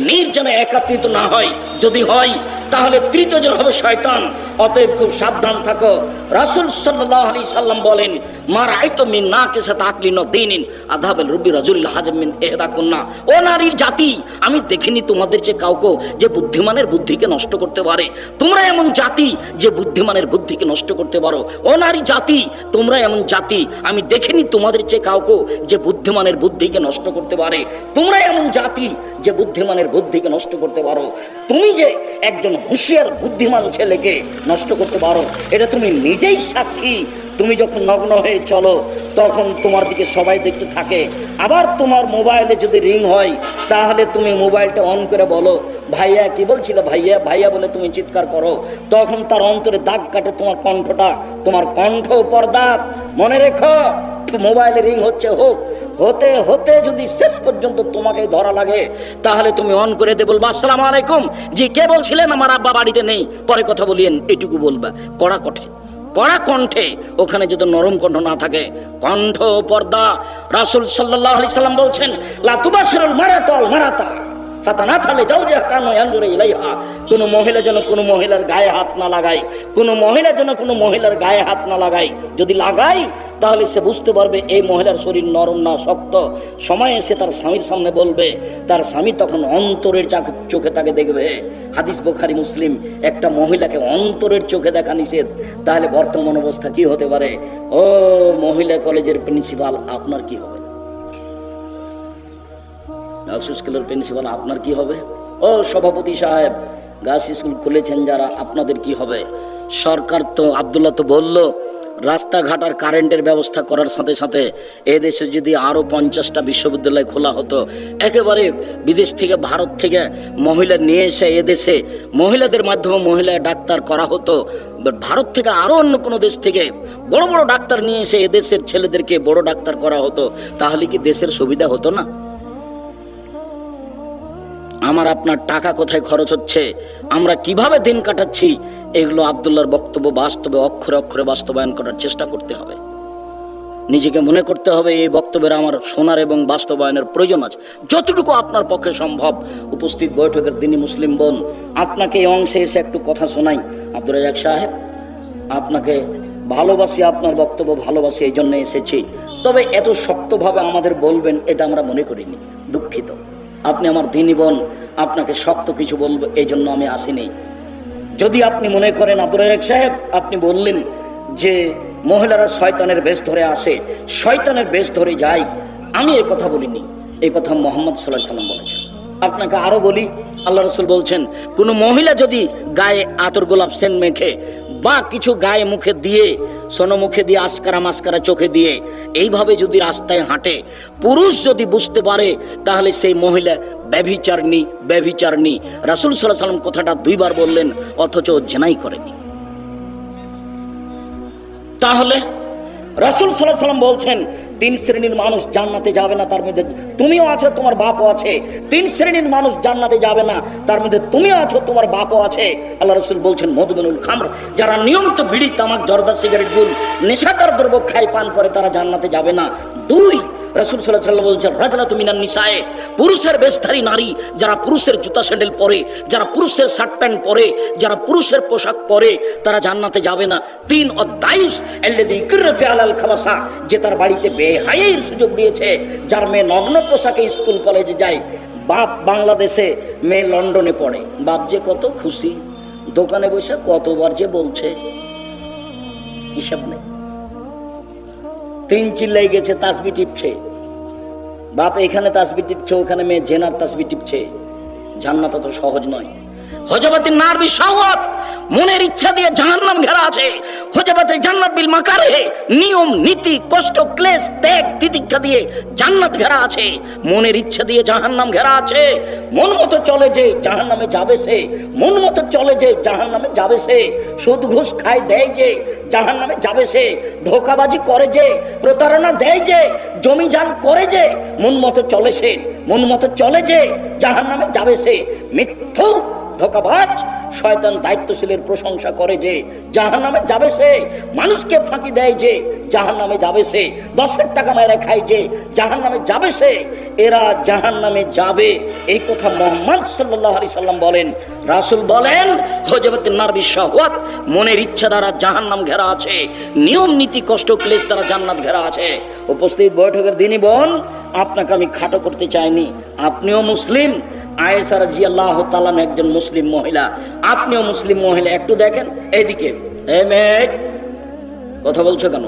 নির্জনে একত্রিত না হয়, যদি হয় তাহলে তৃতীয় জন হবে শয়তান। অতএব খুব সাবধান থাকো। রাসূল সাল্লাল্লাহু আলাইহি সাল্লাম বলেন, মা রাআইতু মিন নাকিসাত আকলিন ওয়া দীনিন আযাবাল রুবি রাজুলিল হাজম মিন ইহদাকুন্না, ও নারীর জাতি, আমি দেখিনি তোমাদের চেয়ে কাউকে যে বুদ্ধিমানের বুদ্ধিকে নষ্ট করতে পারে। তোমরা এমন জাতি যে বুদ্ধিমানের বুদ্ধিকে নষ্ট করতে পারো। ও নারী জাতি, তোমরা এমন জাতি, আমি দেখিনি তোমাদের চেয়ে কাউকে যে বুদ্ধিমানের বুদ্ধিকে নষ্ট করতে পারে। তোমরা এমন জাতি যে বুদ্ধিমানের বুদ্ধিকে নষ্ট করতে পারো। তুমি যে একজন হুঁশিয়ার বুদ্ধিমান ছেলেকে নষ্ট করতে পারো, এটা তুমি নিজেই সাক্ষী। তুমি যখন নগ্ন হয়ে চলো তখন তোমার দিকে সবাই দেখতে থাকে। আবার তোমার মোবাইলে যদি রিং হয় তাহলে তুমি মোবাইলটা অন করে বলো, ভাইয়া কি বলছিল, ভাইয়া ভাইয়া বলে তুমি চিৎকার করো, তখন তার অন্তরে দাগ কাটে তোমার কণ্ঠটা, তোমার কণ্ঠ পর্দা। মনে রেখো, মোবাইলে রিং হচ্ছে, হোক হতে হতে যদি শেষ পর্যন্ত তোমাকে ধরা লাগে, তাহলে তুমি অন করে দে, বলবা আসসালামু আলাইকুম, জি কে বলছিলেন, আমার আব্বা বাড়িতে নেই, পরে কথা বলিয়েন, এটুকু বলবা কড়া কণ্ঠে। ওখানে যদি নরম কণ্ঠ না থাকে, কণ্ঠ পর্দা। রাসূল সাল্লাল্লাহু আলাইহি সাল্লাম বলছেন, লা তুবাশিরুল মারাতাল মারাতা ফাতানা থালে যাও যে কানো ইয়ানজুরু ইলাইহা। কোন মহিলা যেন কোনো মহিলার গায়ে হাত না লাগায়, কোনো মহিলা যেন কোনো মহিলার গায়ে হাত না লাগায়। যদি লাগাই তাহলে সে বুঝতে পারবে এই মহিলার শরীর নরম না শক্ত। সময় এসে তার স্বামীর সামনে বলবে, তার স্বামী তখন অন্তরের চোখে তাকে দেখবে। হাদিস বুখারী মুসলিম। একটা মহিলাকে অন্তরের চোখে দেখা নিষেধ, তাহলে বর্তমান অবস্থা কি হতে পারে? ও মহিলা কলেজের প্রিন্সিপাল, আপনার কি হবে? গার্লস স্কুলের প্রিন্সিপাল, আপনার কি হবে? ও সভাপতি সাহেব, গার্লস স্কুল খুলেছেন যারা, আপনাদের কি হবে? সরকার তো, আব্দুল্লাহ তো বলল, রাস্তাঘাট আর কারেন্টের ব্যবস্থা করার সাথে সাথে এদেশে যদি আরও 50টা বিশ্ববিদ্যালয় খোলা হতো, একেবারে বিদেশ থেকে, ভারত থেকে মহিলা নিয়ে এসে এদেশে মহিলাদের মাধ্যমে মহিলা ডাক্তার করা হতো, ভারত থেকে আরও অন্য কোনো দেশ থেকে বড় বড় ডাক্তার নিয়ে এসে এদেশের ছেলেদেরকে বড় ডাক্তার করা হতো, তাহলে কি দেশের সুবিধা হতো না? আমার আপনার টাকা কোথায় খরচ হচ্ছে, আমরা কিভাবে দিন কাটাচ্ছি, এগুলো আব্দুল্লাহর বক্তব্য বাস্তবে অক্ষরে অক্ষরে বাস্তবায়ন করার চেষ্টা করতে হবে। নিজেকে মনে করতে হবে এই বক্তব্যের আমার শোনার এবং বাস্তবায়নের প্রয়োজন আছে, যতটুকু আপনার পক্ষে সম্ভব। উপস্থিত বৈঠকের দিনই মুসলিম বোন, আপনাকে এই অংশে এসে একটু কথা শোনাই। আব্দুর রাজ্জাক সাহেব, আপনাকে ভালোবাসি, আপনার বক্তব্য ভালোবাসি, এই জন্য এসেছি। তবে এত শক্তভাবে আমাদের বলবেন এটা আমরা মনে করিনি, দুঃখিত। আপনি আমার দিনী বোন, আপনাকে শক্ত কিছু বলবো এই জন্য আমি আসিনি। যদি আপনি মনে করেন, আব্দুর রাজ্জাক সাহেব আপনি বললেন যে মহিলারা শয়তানের বেশ ধরে আসে, শয়তানের বেশ ধরে যায়, আমি এই কথা বলিনি, এই কথা মুহাম্মদ সাল্লাল্লাহু আলাইহি সাল্লাম বলেছেন। আপনাকে আরো বলি, আল্লাহ রাসূল বলছেন, কোনো মহিলা যদি গায়ে আতর গোলাপ সেন্ট মেখে বা কিছু গায়ে মুখে দিয়ে, সোনো মুখে দিয়ে, আসকারা মাস্কারা চোখে দিয়ে এইভাবে যদি রাস্তায় হাঁটে, পুরুষ যদি বুঝতে পারে, তাহলে সেই মহিলা ব্যভিচারিণী। রাসূল সাল্লাল্লাহু আলাইহি সাল্লাম কথাটা 2 বার বললেন, অথচ জেনাই করেনি। তাহলে রাসূল সাল্লাল্লাহু আলাইহি সাল্লাম বলছেন 3 শ্রেণীর মানুষ জান্নাতে যাবে না, তার মধ্যে তুমিও আছো, তোমার বাপও আছে। 3 শ্রেণীর মানুষ জান্নাতে যাবে না, তার মধ্যে তুমিও আছো, তোমার বাপও আছে। আল্লাহ রাসূল বলছেন মদমিনুল খামর, যারা নিয়মিত বিড়ি, তামাক, জর্দা, সিগারেট, গুল, নেশাদার দ্রব্য খায় পান করে, তারা জান্নাতে যাবে না। 2, রাসূল সাল্লাল্লাহু আলাইহি ওয়াসাল্লাম বলছেন রাজলাতু মিনান নিসায়ে, পুরুষের বেশধারী নারী, যারা পুরুষের জুতা স্যান্ডেল পরে, যারা পুরুষের শার্ট প্যান্ট পরে, যারা পুরুষের পোশাক পরে, তারা জান্নাতে যাবে না। 3, অদায়ুস আল্লাযী ইকরাফি আলাল খাবাসা, যে তার বাড়িতে বেহায়ার সুযোগ দিয়েছে, যার মেয়ে নগ্ন পোশাকে স্কুল কলেজে যায়। বাপ বাংলাদেশে, মেয়ে লন্ডনে পড়ে, বাপ যে কত খুশি, দোকানে বসে কতবার যে বলছে, হিসাব নেই। 3 চিল্লাই গেছে, তাসবি টিপছে, বাপ এখানে তাসবি টিপছে, ওখানে মেয়ে জেনার তাসবি টিপছে। জান্নাত তো সহজ নয়। হজবাতিন নার বিশাওয়াত, মনের ইচ্ছা দিয়ে জাহান্নাম ঘেরা আছে। হজবাতে জান্নাত বিল মাকারিহ, নিয়ম নীতি, কষ্ট, ক্লেশ, ত্যাগ, তিতিক্ষা দিয়ে জান্নাত ঘেরা আছে। মনের ইচ্ছা দিয়ে জাহান্নাম ঘেরা আছে। মন মতো চলে যে জাহান্নামে যাবে সে, মন মতো চলে যে জাহান্নামে যাবে সে। সুদ ঘুষ খায় দেয় যে জাহান্নামে যাবে সে। ধোঁকাবাজি করে যে, প্রতারণা দেয় যে, জমি জাল করে যে, মন মতো চলে সে, মন মতো চলে যে জাহান্নামে যাবে সে। মিথ্যুক, ধোঁকাবাজ, শয়তান দায়িত্বশীলের প্রশংসা করে যে জাহান্নামে যাবে সে। মানুষকে ফাঁকি দেয় যে জাহান্নামে যাবে সে। 10 টাকা মেরে খায় যে জাহান্নামে যাবে সে। এরা জাহান্নামে যাবে, এই কথা মুহাম্মদ সাল্লাল্লাহু আলাইহি সাল্লাম বলেন। রাসূল বলেন হজবাতিন নার বিশাওয়াত, মনের ইচ্ছা দ্বারা জাহান্নাম ঘেরা আছে, নিয়ম নীতি, কষ্ট, ক্লেশ দ্বারা জান্নাত ঘেরা আছে। উপস্থিত বৈঠকের দিনই বোন, আপনাকে আমি খাটো করতে চাইনি, আপনিও মুসলিম। আয়েশা রাদিয়াল্লাহু তাআলা একজন মুসলিম মহিলা, আপনিও মুসলিম মহিলা। একটু দেখেন এইদিকে, এই মেয়ে কথা বলছো কেন?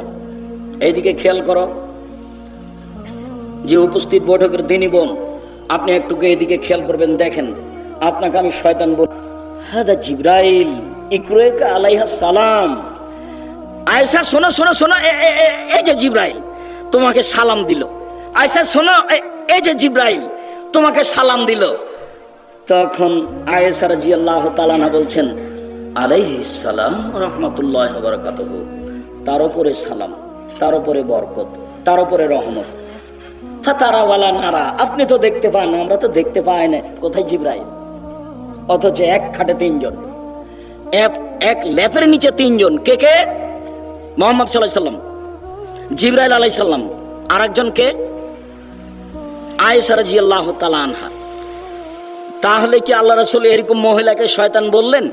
এইদিকে খেয়াল করো। যে উপস্থিত বৈঠকের দিনই বোন, আপনি একটু এইদিকে খেয়াল করবেন। দেখেন, আপনাকে আমি শয়তান বল, হাদা জিবরাইল ইকরাইকা আলাইহিস সালাম। আয়েশা শোনো শোনো শোনো, এই যে জিবরাইল তোমাকে সালাম দিল। আয়েশা শোনো, এই যে জিবরাইল তোমাকে সালাম দিল। তখন আয়েশা রাদিয়াল্লাহু তাআলা আনহা বলছেন, আলাইহিস সালাম ওয়া রাহমাতুল্লাহি ওয়া বারাকাতুহু, তার উপরে সালাম, তার উপরে বরকত, তার উপরে রহমত। ফাতারা ওয়ালা নারা, আপনি তো দেখতে পান, আমরা তো দেখতে পাই না। কোথায় জিবরাইল? অথচ এক খাটে তিনজন, এক লেপের নিচে তিনজন। কে কে? মুহাম্মদ সাল্লাল্লাহু আলাইহি সাল্লাম, জিবরাইল আলাইহিস সালাম, আরেকজন কে? আয়েশা রাদিয়াল্লাহু তাআলা আনহা। তাহলে কি আল্লাহ রাসূল এরকম মহিলাকে শয়তান বললেন,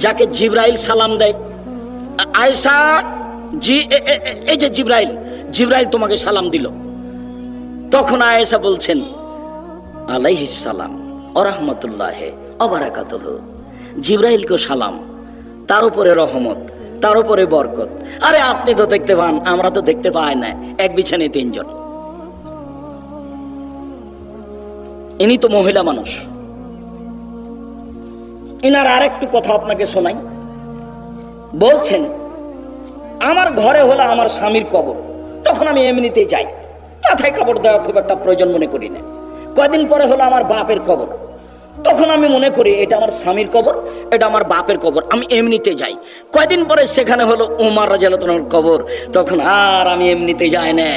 যাকে জিবরাইল সালাম দেয়? আয়েশা, এই যে জিবরাইল তোমাকে সালাম দিল। তখন আয়েশা বলছেন, আলাইহিস সালাম ওয়া রাহমাতুল্লাহি ওয়া বারাকাতুহু, জিবরাইলকে সালাম, তার উপরে রহমত, তার উপরে বরকত। আরে আপনি তো দেখতে পান, আমরা তো দেখতে পাই না। এক বিছানায় তিনজন। ইনি তো মহিলা মানুষ। ইনার আরেকটু কথা আপনাকে শোনাই। বলছেন, আমার ঘরে হলো আমার স্বামীর কবর, তখন আমি এমনিতেই যাই, মাথায় কাপড় দেওয়া খুব একটা প্রয়োজন মনে করি না। কয়দিন পরে হলো আমার বাপের কবর, তখন আমি মনে করি এটা আমার স্বামীর কবর, এটা আমার বাপের কবর, আমি এমনিতে যাই। কয়দিন পরে সেখানে হলো উমর রাদিয়াল্লাহু তাআলার কবর, তখন আর আমি এমনিতে যাই না,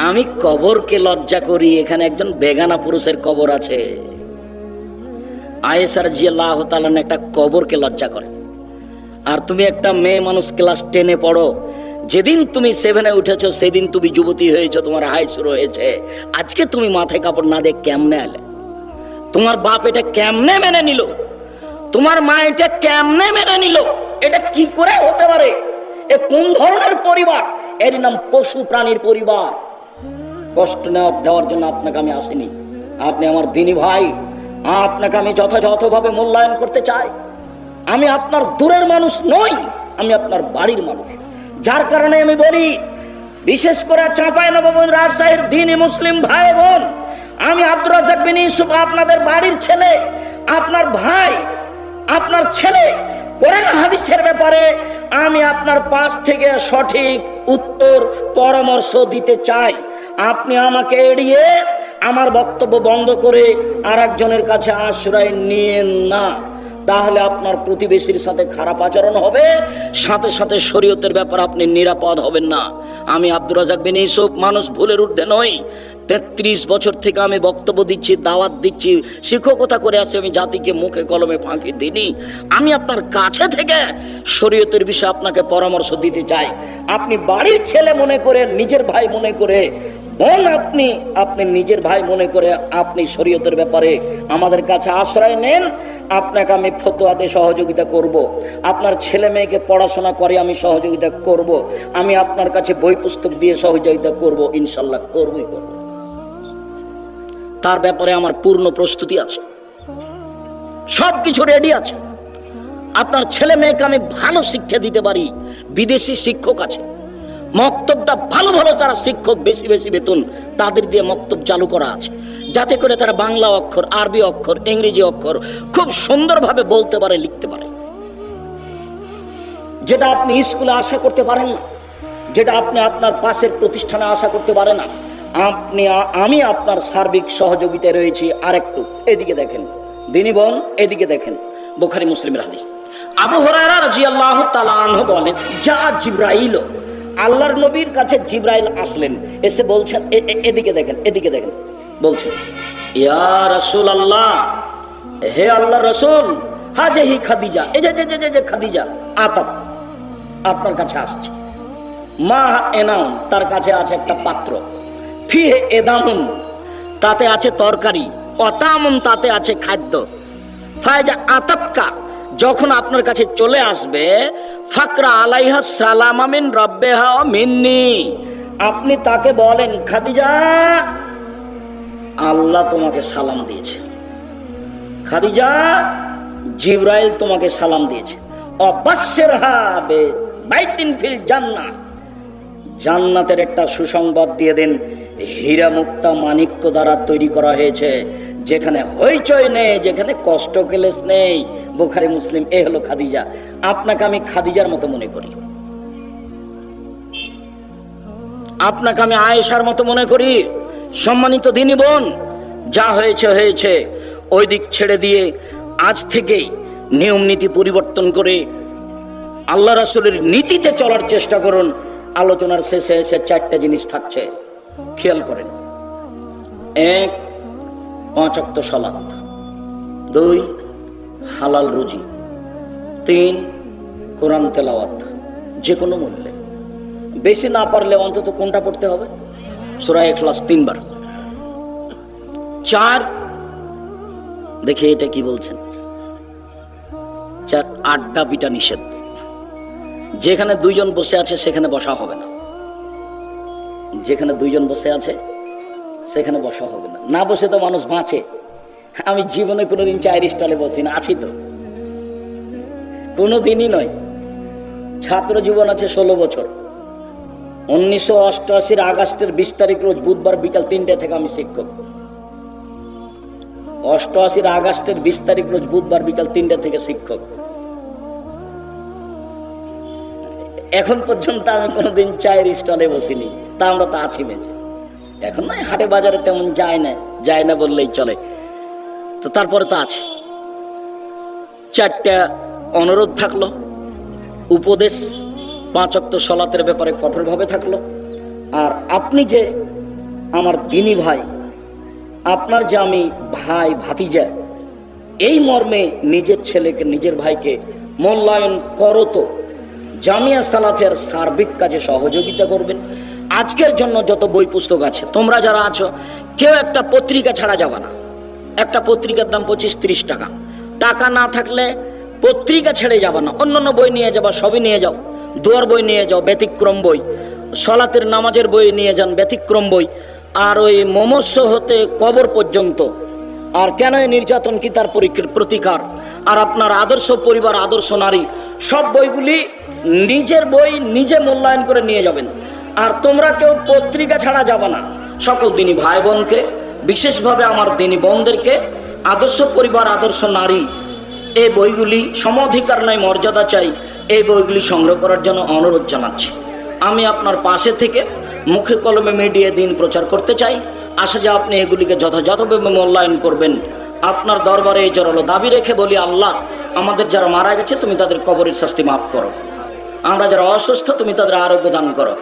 আমি কবরকে লজ্জা করি, এখানে একজন বেগানা পুরুষের কবর আছে। আয়েশা রাদিয়াল্লাহু তাআলা একটা কবরকে লজ্জা করে। আর তুমি একটা মেয়ে মানুষ, ক্লাস 10-এ পড়ো, যেদিন তুমি 7-এ উঠেছো সেদিন তুমি যুবতী হয়েছো, তোমার হাই শুরু হয়েছে। আজকে তুমি মাথায় কাপড় না দিয়ে কেমনে এলে? তোমার বাপ এটা কেমনে মেনে নিল? তোমার মা এটা কেমনে মেনে নিল? এটা কি করে হতে পারে? এ কোন ধরনের পরিবার? এর নাম পশু প্রাণীর পরিবার। কষ্ট দেওয়ার জন্য আপনাকে আমি আসিনি, আপনি আমার দিনী ভাই, আপনাকে আমি যথাযথভাবে মূল্যায়ন করতে চাই। আমি আপনার দূরের মানুষ নই, আমি আপনার বাড়ির মানুষ। যার কারণে আমি বলি, বিশেষ করে চাঁপাইনবাবগঞ্জ রাজশাহীর দ্বীনি মুসলিম ভাই বোন, আমি আব্দুর রাজ্জাক বিন ইউসুফ, আপনাদের বাড়ির ছেলে, আপনার ভাই, আপনার ছেলে। কোরআন হাদিসের ব্যাপারে আমি আপনার পাশ থেকে সঠিক উত্তর পরামর্শ দিতে চাই। আপনি আমাকে এড়িয়ে আমার বক্তব্য বন্ধ করে আর একজনের কাছে আশ্রয় নিয়েন না, তাহলে আপনার প্রতিবেশীর সাথে খারাপ আচরণ হবে, সাথে সাথে শরীয়তের ব্যাপারে আপনি নিরাপদ হবেন না। আমি আব্দুর রাজ্জাক বিন ইউসুফ মানুষ ভুলের ঊর্ধ্বে নই। 33 বছর থেকে আমি বক্তব্য দিচ্ছি, দাওয়াত দিচ্ছি, শিক্ষকতা করে আছি, আমি জাতিকে মুখে কলমে ফাঁকি দিইনি। আমি আপনার কাছে থেকে শরীয়তের বিষয়ে আপনাকে পরামর্শ দিতে চাই। আপনি বাড়ির ছেলে মনে করে, নিজের ভাই মনে করে, বোন আপনি নিজের ভাই মনে করে আপনি শরীয়তের ব্যাপারে আমাদের কাছে আশ্রয় নেন। আপনাকে আমি ফতোয়াতে সহযোগিতা করব, আপনার ছেলে মেয়েকে পড়াশোনা করে আমি সহযোগিতা করব, আমি আপনার কাছে বই পুস্তক দিয়ে সহযোগিতা করব, ইনশাল্লাহ করবই করব। তার ব্যাপারে আমার পূর্ণ প্রস্তুতি আছে, সবকিছু রেডি আছে। আপনার ছেলে মেয়েকে আমি ভালো শিক্ষা দিতে পারি। বিদেশি শিক্ষক আছে, মক্তবটা ভালো ভালো যারা শিক্ষক, বেশি বেশি বেতন, তাদের দিয়ে মক্তব চালু করা আছে, যাতে করে তারা বাংলা অক্ষর, আরবি অক্ষর, ইংরেজি অক্ষর খুব সুন্দরভাবে বলতে পারে, লিখতে পারে। যেটা আপনি স্কুলে আশা করতে পারেন না, যেটা আপনি আপনার পাশের প্রতিষ্ঠানে আশা করতে পারেন না, আমি আপনার সার্বিক সহযোগিতায় রয়েছি। আরেকটু এদিকে দেখেন দিনী বোন, এদিকে দেখেন, বুখারী মুসলিমের হাদিস। আবু হুরায়রা রাদিয়াল্লাহু তাআলা আনহু বলেন, যা জিবরাইল, আল্লাহর নবীর কাছে জিবরাইল আসলেন, এসে বলছেন, এদিকে দেখেন, এদিকে দেখেন, বলছেন, ইয়া রাসূলুল্লাহ, হে আল্লাহর রাসূল, হাজিহি খাদিজা, এই যে খাদিজা আতাত আপনার কাছে আসছে, মা এনাউন, তার কাছে আছে একটা পাত্র, ফিহে এদামুন, তাতে আছে তরকারি, অতামুন, তাতে আছে খাদ্য, ফায়জা আতাতকা, যখন আপনার কাছে চলে আসবে, ফাকরা আলাইহা সালামা মিন রাব্বিহা মিন্নি, আপনি তাকে বলেন, খাদিজা, আল্লাহ তোমাকে সালাম দিয়েছে, খাদিজা, জিবরাইল তোমাকে সালাম দিয়েছে, অবাশশিরহা বিবাইতিন ফিল জান্নাহ, জান্নাতের একটা সুসংবাদ দিয়ে দেন, হীরা মুক্তা মাণিক্য দ্বারা তৈরি করা হয়েছে, যেখানে হইচই নেই, যেখানে কষ্ট ক্লেশ নেই। বুখারী মুসলিম। এ হলো খাদিজা। আপনাকে আমি খাদিজার মতো মনে করি, আপনাকে আমি আয়েশার মতো মনে করি। সম্মানিত দিনী বোন, যা হয়েছে হয়েছে, ওই দিক ছেড়ে দিয়ে আজ থেকেই নিয়ম নীতি পরিবর্তন করে আল্লাহ রাসূলের নীতিতে চলার চেষ্টা করুন। আলোচনার শেষে এসে 4টা জিনিস থাকছে, খেয়াল করেন। 1, 5 ওয়াক্ত সালাত। 2, হালাল রুজি। 3, কোরআন তেলাওয়াত যে কোনো মূল্যে। বেশি না পারলে অন্তত কোনটা পড়তে হবে? সূরা ইখলাস 3 বার। 4, দেখি এটা কি বলছেন। 4, আড্ডা পিটা নিষেধ। যেখানে 2 জন বসে আছে সেখানে বসা হবে না। যেখানে 2 জন বসে আছে সেখানে বসা হবে না। না বসে তো মানুষ বাঁচে। আমি জীবনে কোনোদিন চায়ের স্টলে বসি না, আছি তো কোনোদিনই নয়। ছাত্র জীবন আছে 16 বছর। 1988 আগস্টের 20 তারিখ রোজ বুধবার বিকাল 3টে থেকে আমি শিক্ষক। 88 আগস্টের 20 তারিখ রোজ বুধবার বিকাল 3টে থেকে শিক্ষক। এখন পর্যন্ত আমি কোনোদিন চায়ের স্টলে বসিনি, তা আমরা তো আছি মেজে। এখন নয়, হাটে বাজারে তেমন যায় না বললেই চলে। তো তারপরে তো আছে। 4টা অনুরোধ থাকলো, উপদেশ 5 ওয়াক্ত সালাতের ব্যাপারে কঠোরভাবে থাকলো। আর আপনি যে আমার দিনী ভাই, আপনার যে আমি ভাই ভাতিজা, এই মর্মে নিজের ছেলেকে নিজের ভাইকে মূল্যায়ন করো। তো জামিয়া সালাফিয়ার সার্বিক কাজে সহযোগিতা করবেন। আজকের জন্য যত বই পুস্তক আছে, তোমরা যারা আছো কেউ একটা পত্রিকা ছাড়া যাবে না। একটা পত্রিকার দাম 25-30 টাকা। টাকা না থাকলে পত্রিকা ছেড়ে যাবে না। অন্যান্য বই নিয়ে যাবা, সবই নিয়ে যাও। দোয়ার বই নিয়ে যাও, ব্যতিক্রম বই। সলাতের নামাজের বই নিয়ে যান, ব্যতিক্রম বই। আর ওই মমস্য হতে কবর পর্যন্ত, আর কেন নির্যাতন কি তার প্রতিকার, আর আপনার আদর্শ পরিবার, আদর্শ নারী, সব বইগুলি নিজের বই নিজে মূল্যায়ন করে নিয়ে যাবেন। আর তোমরা কেউ পত্রিকা ছাড়া যাবে না। সকল দিনী ভাই বোনকে, বিশেষভাবে আমার দিনী বোনদেরকে আদর্শ পরিবার, আদর্শ নারী, এই বইগুলি সমঅধিকার নয়, মর্যাদা চাই, এই বইগুলি সংগ্রহ করার জন্য অনুরোধ জানাচ্ছি। আমি আপনার পাশে থেকে মুখে কলমে মিডিয়া দিন প্রচার করতে চাই। আশা যে আপনি এগুলিকে যথাযথভাবে মূল্যায়ন করবেন। আপনার দরবারে এই জোরালো দাবি রেখে বলি, আল্লাহ, আমাদের যারা মারা গেছে তুমি তাদের কবরের শাস্তি মাফ করো। আমরা যারা অসুস্থ তুমি তাদের আরোগ্য দান করো।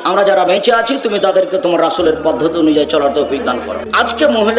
আমরা যারা বেঁচে আছি তুমি তাদেরকে তোমার রাসূলের পদ্ধতি অনুযায়ী চলার তৌফিক দান করো। আজকে মহিলা